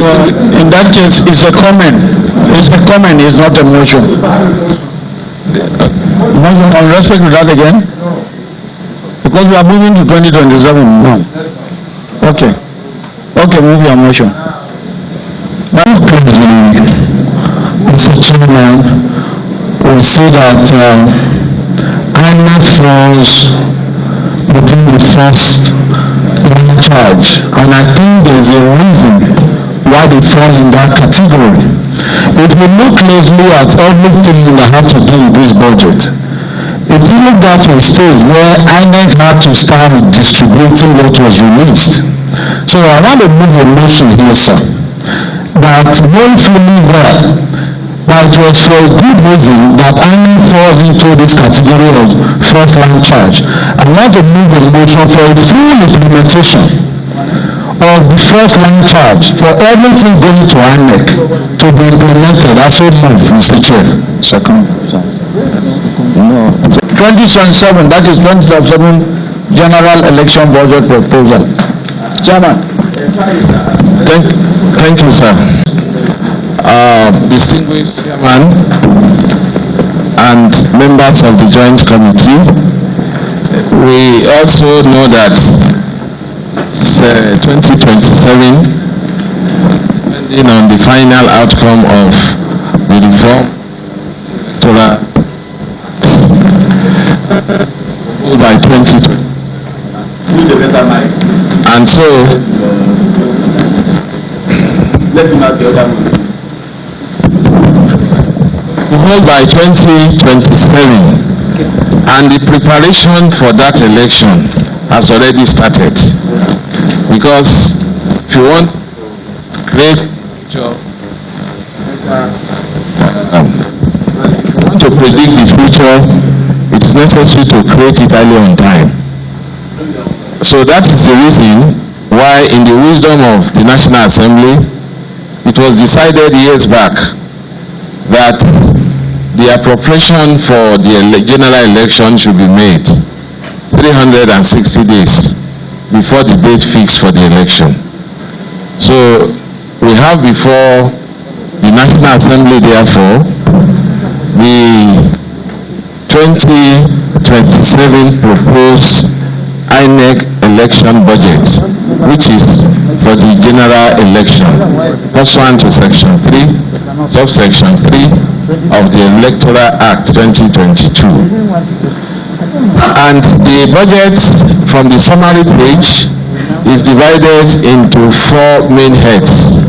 Well, in that case, it's a comment. It's a comment, it's not a motion. Motion on respect to that again? Because we are moving to 2027 now. Okay. Okay, maybe a motion. Mr. Chairman, we say that INEC falls within the first line charge, and I think there's a reason why they fall in that category. If we look closely at everything that had to do with this budget, it even got to a stage where INEC had to start distributing what was released. So I want to move a motion here, sir, that knowing fully well that it was for a good reason that INEC falls into this category of first line charge. I want to move a motion for a full implementation of the first line charge for everything going to INEC to be implemented. I so move, Mr. Chair. Second. No. 2027, that is 2027 general election budget proposal. Chairman. Thank you, sir. Distinguished Chairman and members of the Joint Committee, we also know that 2027, depending on the final outcome of the reform, by 2020. And so, let him have the other one. By 2027, and the preparation for that election has already started, because if you want great job, to predict the future, it is necessary to create it early on time. So that is the reason why, in the wisdom of the National Assembly, it was decided years back that the appropriation for the general election should be made 360 days before the date fixed for the election. So we have before the National Assembly, therefore, the 2027 proposed INEC election budget, which is for the general election, pursuant to Section 3, subsection 3 of the Electoral Act 2022. And the budget from the summary page is divided into 4 main heads.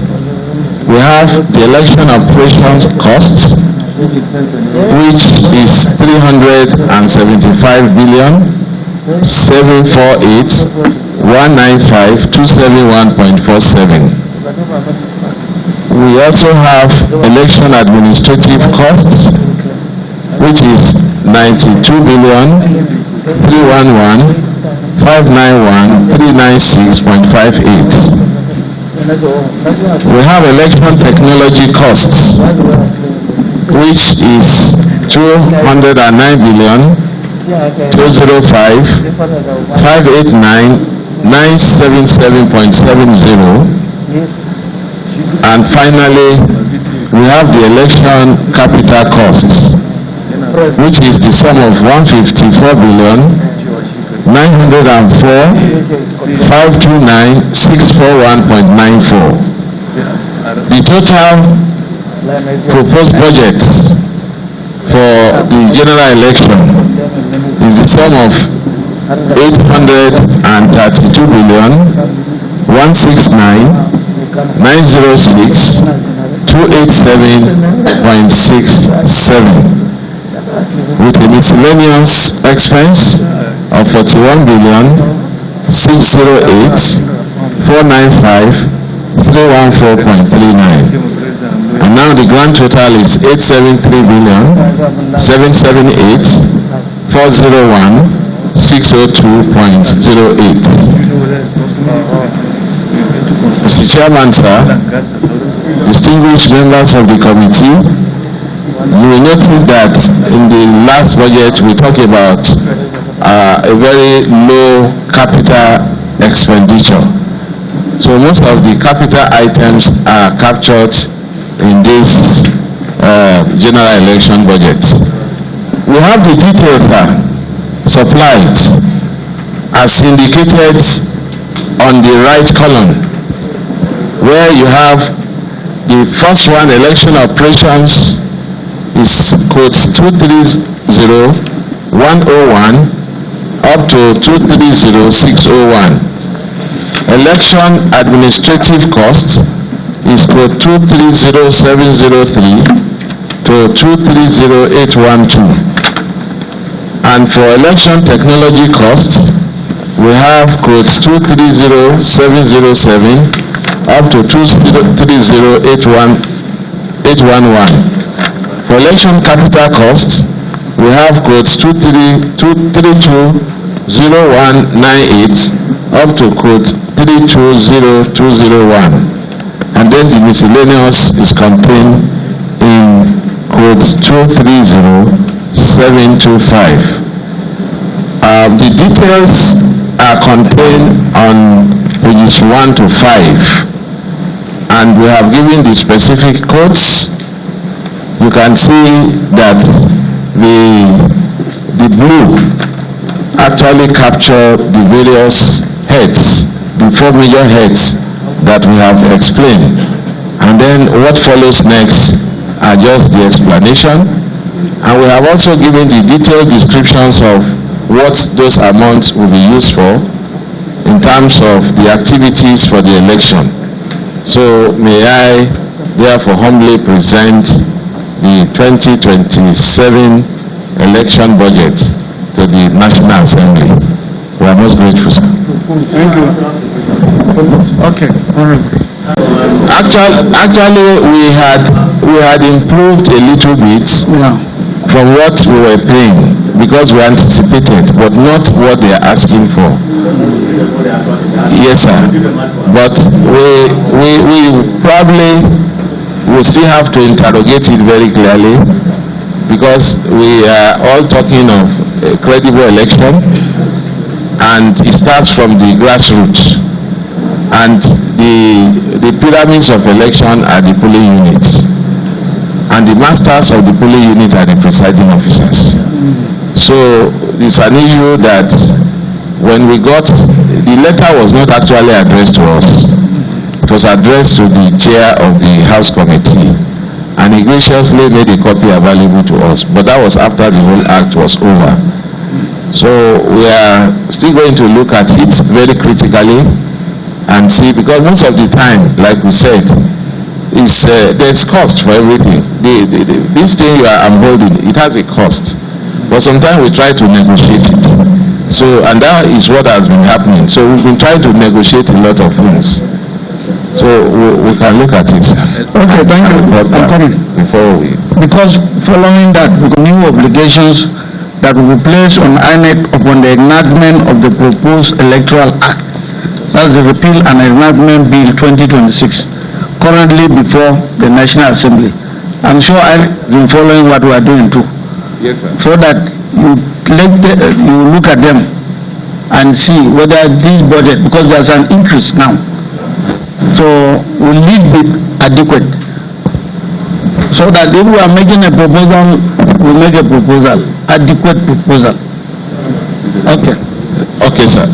We have the election operations costs, which is 375 billion 748 195 271.47. We also have election administrative costs, which is 92 billion 311 591 396.58. We have election technology costs, which is 209 billion 205 589 977.70. And finally, we have the election capital costs, which is the sum of 154 billion 904 529 641.94. The total proposed budget for the general election is the sum of 832 billion 169 906 287.67. with a miscellaneous expense of 41,608,495,314.39. And now the grand total is 873,778,401,602.08. Mr. Chairman, sir, distinguished members of the committee, you will notice that in the last budget we talk about a very low capital expenditure. So most of the capital items are captured in this general election budget. We have the details supplied as indicated on the right column, where you have the first one, election operations, is code 230-101 up to 230-601. Election administrative costs is code 230703 to 230812. And for election technology costs, we have codes 230707 up to 230811. For election capital costs, we have codes 2320198 up to code 320201. And then the miscellaneous is contained in code 230725. The details are contained on pages 1 to 5, and we have given the specific codes. You can see that the blue actually capture the various heads, the 4 major heads that we have explained. And then what follows next are just the explanation. And we have also given the detailed descriptions of what those amounts will be used for in terms of the activities for the election. So may I therefore humbly present the 2027 election budget to the National Assembly. We are most grateful, sir. Thank you. Okay. All right. Actually, we had improved a little bit from what we were paying, because we anticipated, but not what they are asking for. Yes, sir. But we probably will still have to interrogate it very clearly, because we are all talking of a credible election, and it starts from the grassroots. And the pyramids of election are the polling units, and the masters of the polling unit are the presiding officers. So it's an issue that when we got, the letter was not actually addressed to us. It was addressed to the chair of the House Committee, and he graciously made a copy available to us. But that was after the whole act was over. So we are still going to look at it very critically and see, because most of the time, like we said, is there's cost for everything. This thing you are unfolding, it has a cost. But sometimes we try to negotiate it. So, and that is what has been happening. So we've been trying to negotiate a lot of things. So we can look at it. Okay, thank you. I'm coming. Because following that, new obligations that will be placed on INEC upon the enactment of the proposed Electoral Act. That's the Repeal and Enactment Bill 2026, currently before the National Assembly. I'm sure I've been following what we are doing too. Yes, sir. So that you look at them and see whether this budget, because there's an increase now, so will it be adequate? So that if we are making a proposal, we make a proposal, adequate proposal. Okay. Okay, sir.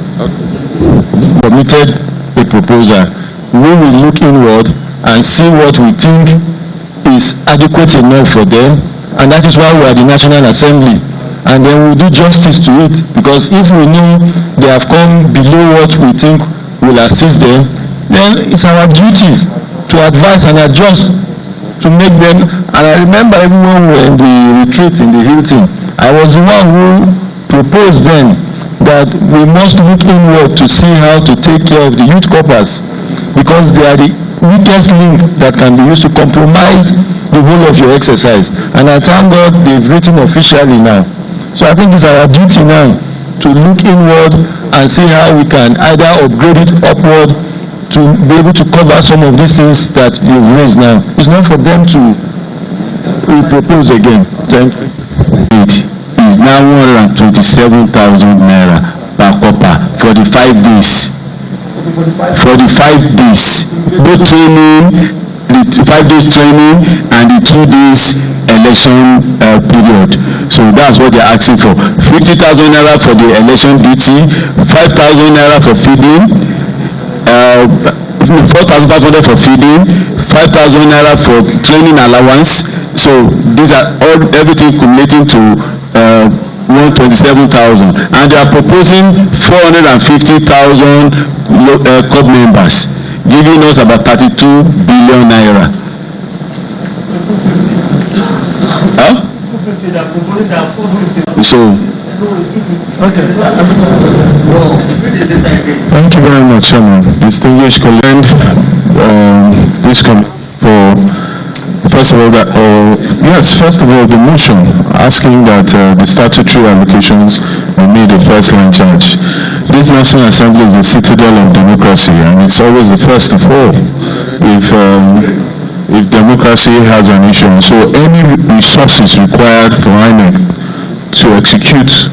Submitted a proposal. We will look inward and see what we think is adequate enough for them, and that is why we are the National Assembly. And then we'll do justice to it, because if we know they have come below what we think will assist them, then it's our duty to advise and adjust. to make them. And I remember even when we were in the retreat in the Hilton, I was the one who proposed then that we must look inward to see how to take care of the youth corpers, because they are the weakest link that can be used to compromise the whole of your exercise. And I thank God they've written officially now. So I think it's our duty now to look inward and see how we can either upgrade it upward to be able to cover some of these things that you've raised now. It's not for them to propose again. Thank you. It is now 127,000 naira per copper for the 5 days. For the 5 days, both training, the 5 days training and the 2 days election period. So that's what they're asking for. 50,000 naira for the election duty, 5,000 naira for feeding, 4,500 for feeding, 5,000 naira for training allowance. So these are all everything cumulating to 127,000, and they are proposing 450,000 COP members, giving us about 32 billion naira. Huh? So, Okay. Thank you very much, Chairman. Distinguished colleague, this come for first of all the motion asking that the statutory allocations be made the first line charge. This National Assembly is the citadel of democracy, and it's always the first of all if democracy has an issue. So any resources required for INEC to execute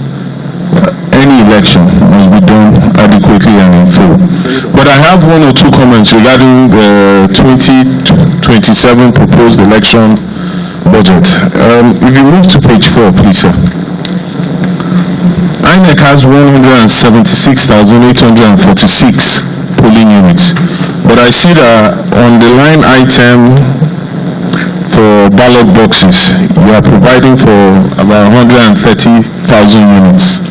any election will be done adequately and in full. But I have 1 or 2 comments regarding the 2027 proposed election budget. If you move to page 4, please, sir. INEC has 176,846 polling units. But I see that on the line item for ballot boxes, you are providing for about 130,000 units.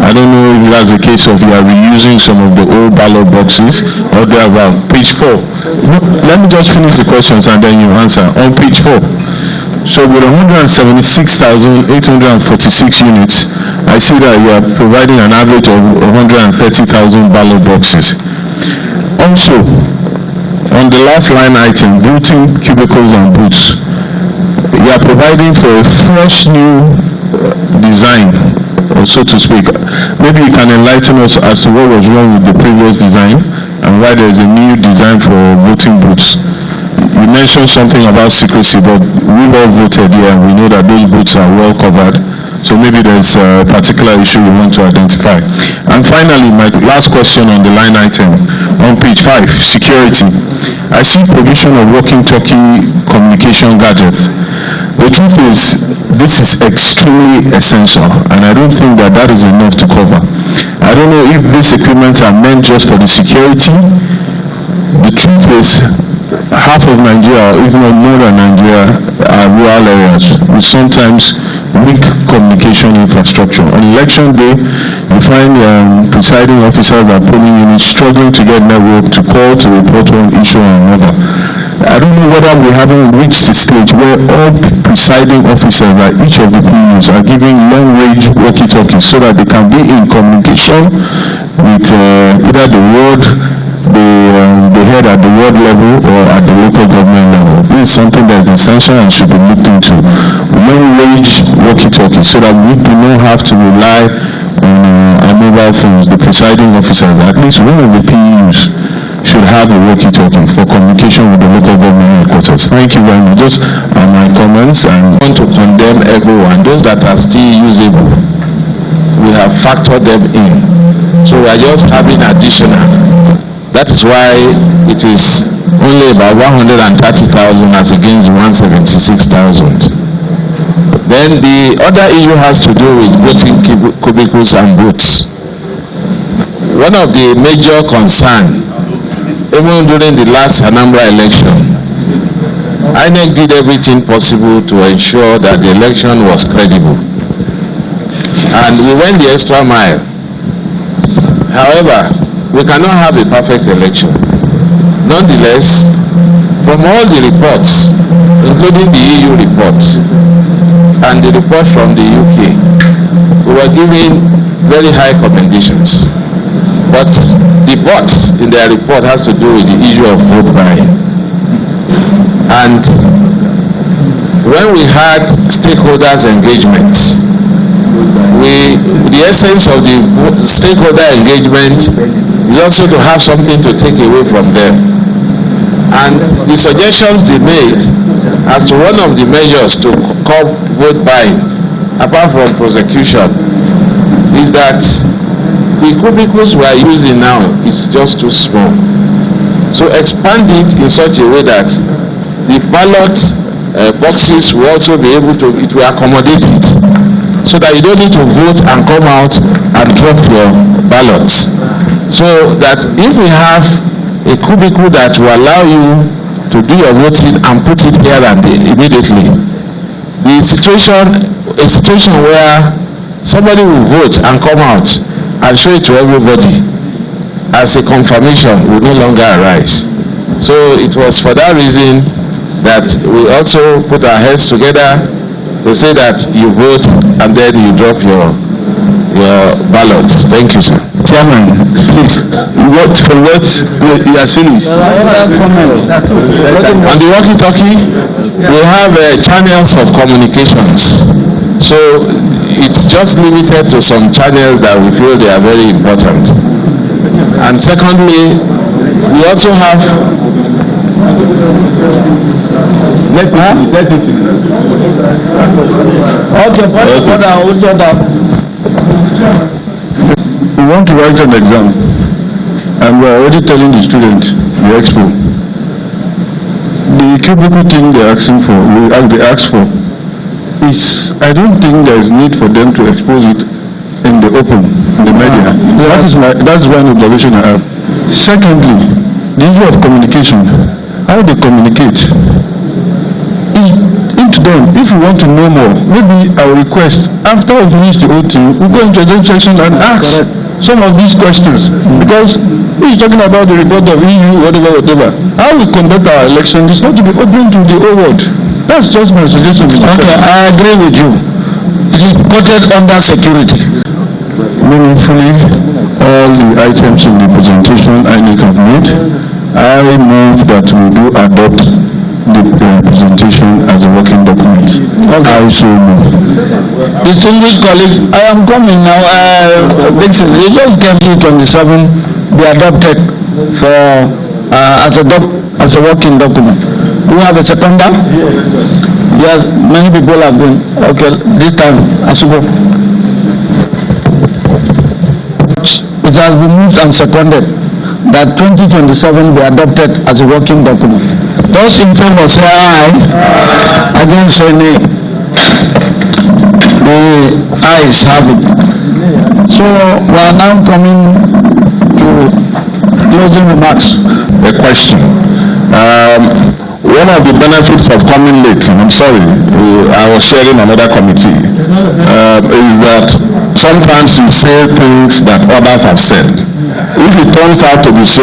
I don't know if that's the case of you are reusing some of the old ballot boxes or they are about page 4. Let me just finish the questions and then you answer. On page 4, so with 176,846 units, I see that you are providing an average of 130,000 ballot boxes. Also, on the last line item, voting cubicles and booths, you are providing for a fresh new design, or so to speak. Maybe you can enlighten us as to what was wrong with the previous design and why there is a new design for voting booths. You mentioned something about secrecy, but we've all voted here and we know that those booths are well covered. So maybe there's a particular issue you want to identify. And finally, my last question on the line item, on page 5, security. I see provision of walkie-talkie communication gadgets. The truth is, this is extremely essential, and I don't think that that is enough to cover. I don't know if these equipments are meant just for the security. The truth is, half of Nigeria, if not more than Nigeria, are rural areas with sometimes weak communication infrastructure. On election day, you find presiding officers at polling units struggling to get network to call to report one issue or another. I don't know whether we haven't reached the stage where all presiding officers at each of the PUs are giving long-range walkie-talkies so that they can be in communication with either the ward, the head at the ward level or at the local government level. This is something that is essential and should be looked into. Long-range walkie-talkies so that we do not have to rely on our mobile phones. The presiding officers, at least one of the PUs, should have a walkie-talkie for communication with the local government headquarters. Thank you very much. Those are my comments, and I want to condemn everyone. Those that are still usable, we have factored them in. So we are just having additional. That is why it is only about 130,000 as against 176,000. Then the other issue has to do with voting cubicles and booths. One of the major concerns, even during the last Anambra election, INEC did everything possible to ensure that the election was credible. And we went the extra mile. However, we cannot have a perfect election. Nonetheless, from all the reports, including the EU reports and the report from the UK, we were given very high commendations. But the box in their report has to do with the issue of vote buying. And when we had stakeholders' engagement, the essence of the stakeholder engagement is also to have something to take away from them. And the suggestions they made as to one of the measures to curb vote buying, apart from prosecution, is that the cubicles we are using now is just too small. So expand it in such a way that the ballot boxes will also be able to, it will accommodate it, so that you don't need to vote and come out and drop your ballots. So that if we have a cubicle that will allow you to do your voting and put it here and there immediately, a situation where somebody will vote and come out and show it to everybody as a confirmation will no longer arise. So it was for that reason that we also put our heads together to say that you vote and then you drop your ballots. Thank you, sir. Chairman, please, he has finished. On the walkie-talkie, we have channels of communications. So it's just limited to some channels that we feel they are very important. And secondly, we also have... Let it finish. We want to write an exam, and we are already telling the students, the expo, the cubicle thing they ask for, is, I don't think there is need for them to expose it in the open, in the media. That's one observation I have. Secondly, the issue of communication, how they communicate. To them, if you want to know more, maybe I will request, after we finish the whole thing, we go into the section and ask some of these questions, because he's talking about the report of EU, whatever. How we conduct our election is not to be open to the whole world. That's just my suggestion. Okay, I agree with you. It is quoted under security. Meaningfully, all the items in the presentation INEC have made, I move that we do adopt the presentation as a working document. Okay. I so move. Distinguished colleagues, I am coming now. Dixon, you just gave me 27 be adopted for as a working document. Do you have a seconder? Yes, many people have been. Okay, this time, Asubo. It has been moved and seconded that 2027 be adopted as a working document. Those in favor say aye. Against say nay. The ayes have it. So we are now coming to closing remarks. A question. One of the benefits of coming late, and I'm sorry, I was sharing another committee, is that sometimes you say things that others have said. If it turns out to be so,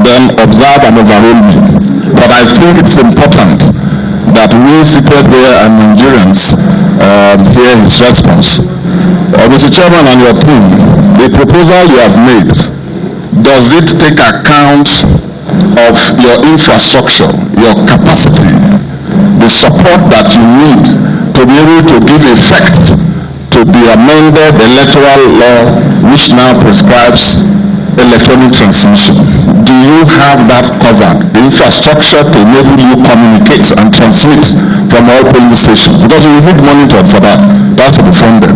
then observe and overrule me. But I think it's important that we seated here and Nigerians hear his response. Mr. Chairman and your team, the proposal you have made, does it take account of your infrastructure, your capacity, the support that you need to be able to give effect to the amended electoral law which now prescribes electronic transmission? Do you have that covered? The infrastructure to enable you communicate and transmit from all polling stations? Because you need monitored for that. That's to be funded.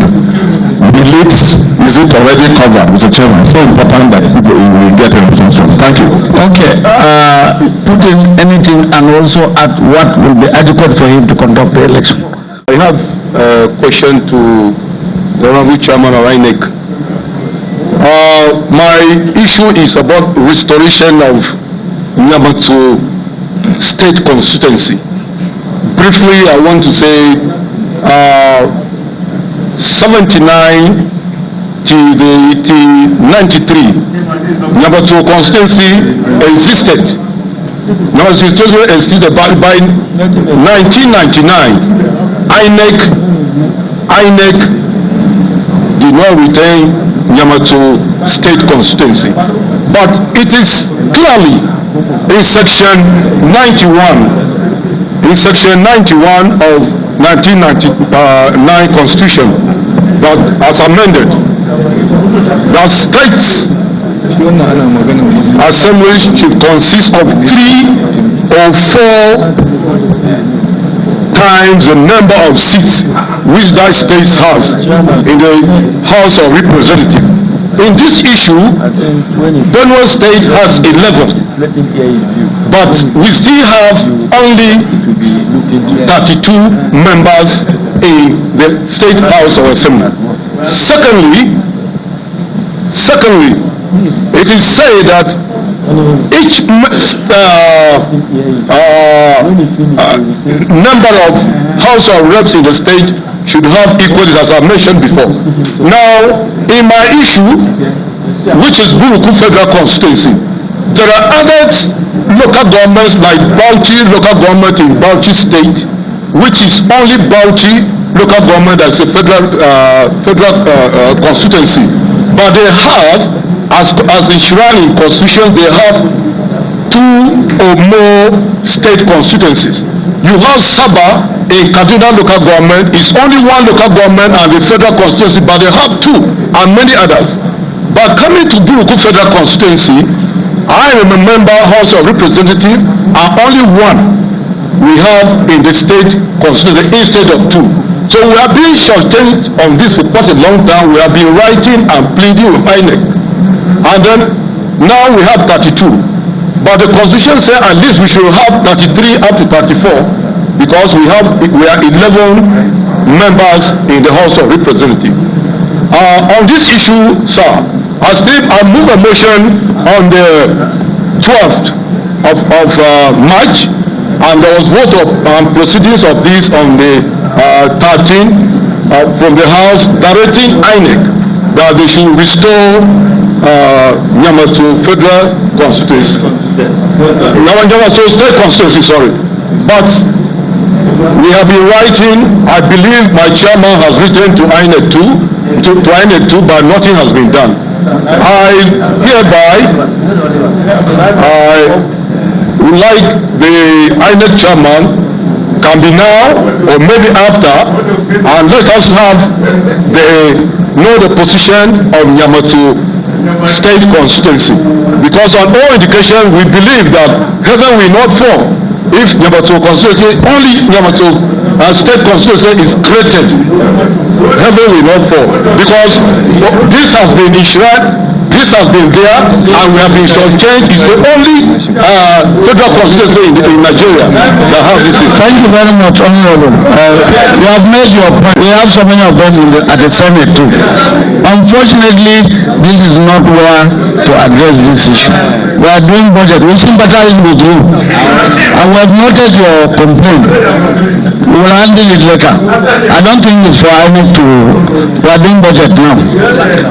Is it already covered, Mr. Chairman? It's so important that people will get a response from. Thank you. Okay. Put in anything and also at what will be adequate for him to conduct the election. I have a question to the Honorable Chairman of INEC. My issue is about restoration of Nyamato state constituency. Briefly, I want to say 79 to 93, Nyamato constituency existed. Nyamato constituency existed by 1999, INEC did not retain Nyamato State constituency, but it is clearly in section 91 of 1999 Constitution that as amended, that states assemblies should consist of 3 or 4 times the number of seats which that state has in the House of Representatives. In this issue, Benue State has 11, but we still have only 32 members in the State House of Assembly. Secondly, it is said that each number of House of Reps in the state should have equals, as I mentioned before. Now, in my issue, which is Buruku Federal Constituency, there are other local governments like Bauchi local government in Bauchi State, which is only Bauchi local government as a federal constituency, but they have, as enshrined in Constitution, they have 2 or more state constituencies. You have Sabah in Kaduna local government, it's only 1 local government and the federal constituency, but they have 2 and many others. But coming to Buruku Federal Constituency, I am a member House of Representatives and only 1 we have in the state constituency instead of 2. So we have been shortchanged on this for quite a long time. We have been writing and pleading with INEC. And then now we have 32. But the constitution says at least we should have 33 up to 34 because we are 11 members in the House of Representatives. On this issue, sir, I move a motion on the 12th of March, and there was vote of proceedings of this on the 13th from the House directing INEC that they should restore Nyamato Federal Constituency. Nyamato State Constituency, sorry. But we have been writing, I believe my chairman has written to INEC too, but nothing has been done. I would like the INEC chairman can be now or maybe after, and let us know the position of Nyamato State Constituency, because on all indication we believe that heaven will not fall if Nyamato Constituency, only Nyamato State Constituency is created. Heaven will not fall, because this has been enshrined, this has been there, and we have been shortchanged. It's the only federal constituency in Nigeria that has this. Thank you very much, Honorable. You have made your point. We have so many of them at the Senate too. Unfortunately, this is not where to address this issue. We are doing budget. We sympathize with you, and we have noted your complaint. We will handle it later. I don't think it's for INEC to. We are doing budget now.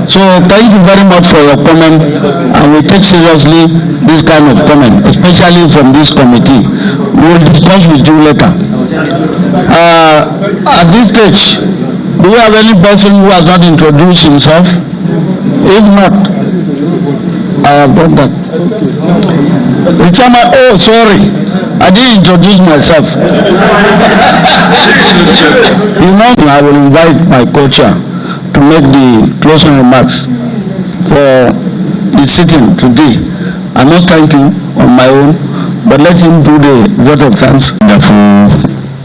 So thank you very much for your comment, and we take seriously this kind of comment, especially from this committee. We will discuss with you later. At this stage, do we have any person who has not introduced himself? If not, I have done that. Oh, sorry, I didn't introduce myself. You know, I will invite my co-chair to make the closing remarks for the sitting today. I must thank you on my own, but let him do the vote of thanks. Wonderful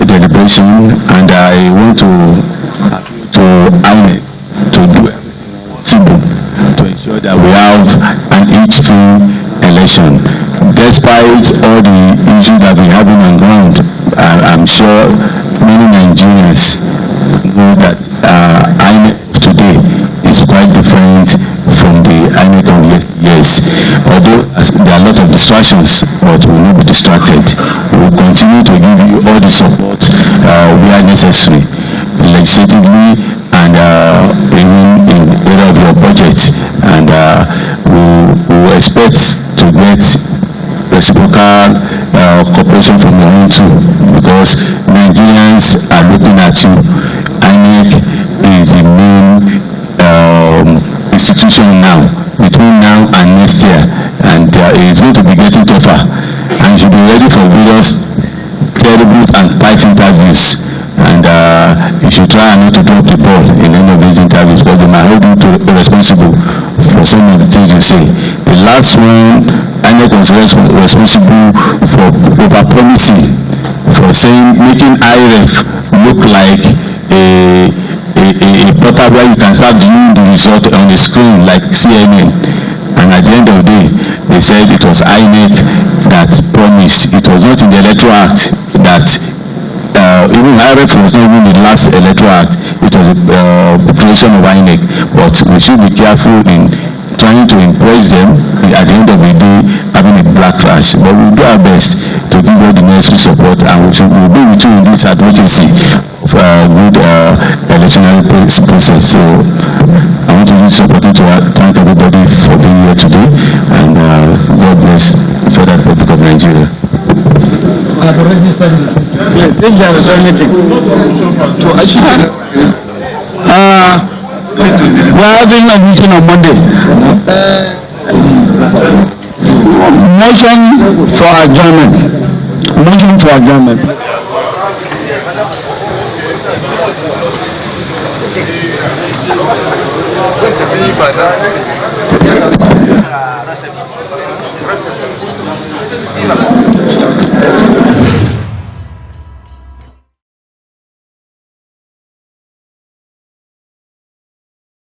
deliberation, and I want to INEC to do everything possible to ensure that we have an free election. Despite all the issues that we have on ground, I'm sure many Nigerians know that INEC today is quite different from the INEC of years. Although there are a lot of distractions, but we will not be distracted. We will continue to give you all the support where necessary, legislatively and even in area of your budget. And we will expect to get reciprocal cooperation from your own too, because Nigerians are looking at you. INEC is the main institution now, between now and next year, and it's going to be getting tougher, and you should be ready for various terrible and tight interviews, and you should try not to drop the ball in any of these interviews, because they might hold you responsible for some of the things you say. The last one, INEC was responsible for over-promising, for saying, making IREF look like a portal where you can start viewing the result on the screen like CNN, and at the end of the day, they said it was INEC that promised. It was not in the Electoral Act that even IREF was not even the last Electoral Act. It was a creation of INEC, but we should be careful in trying to impress them, at the end of the day having a black crash. But we'll do our best to give all the necessary support, and we'll be with you in this advocacy of good electoral process. So I want to use this opportunity to thank everybody for being here today, and God bless the Federal Republic of Nigeria. If there is anything to achieve, we're having a meeting on Monday. Motion for adjournment. Motion for adjournment.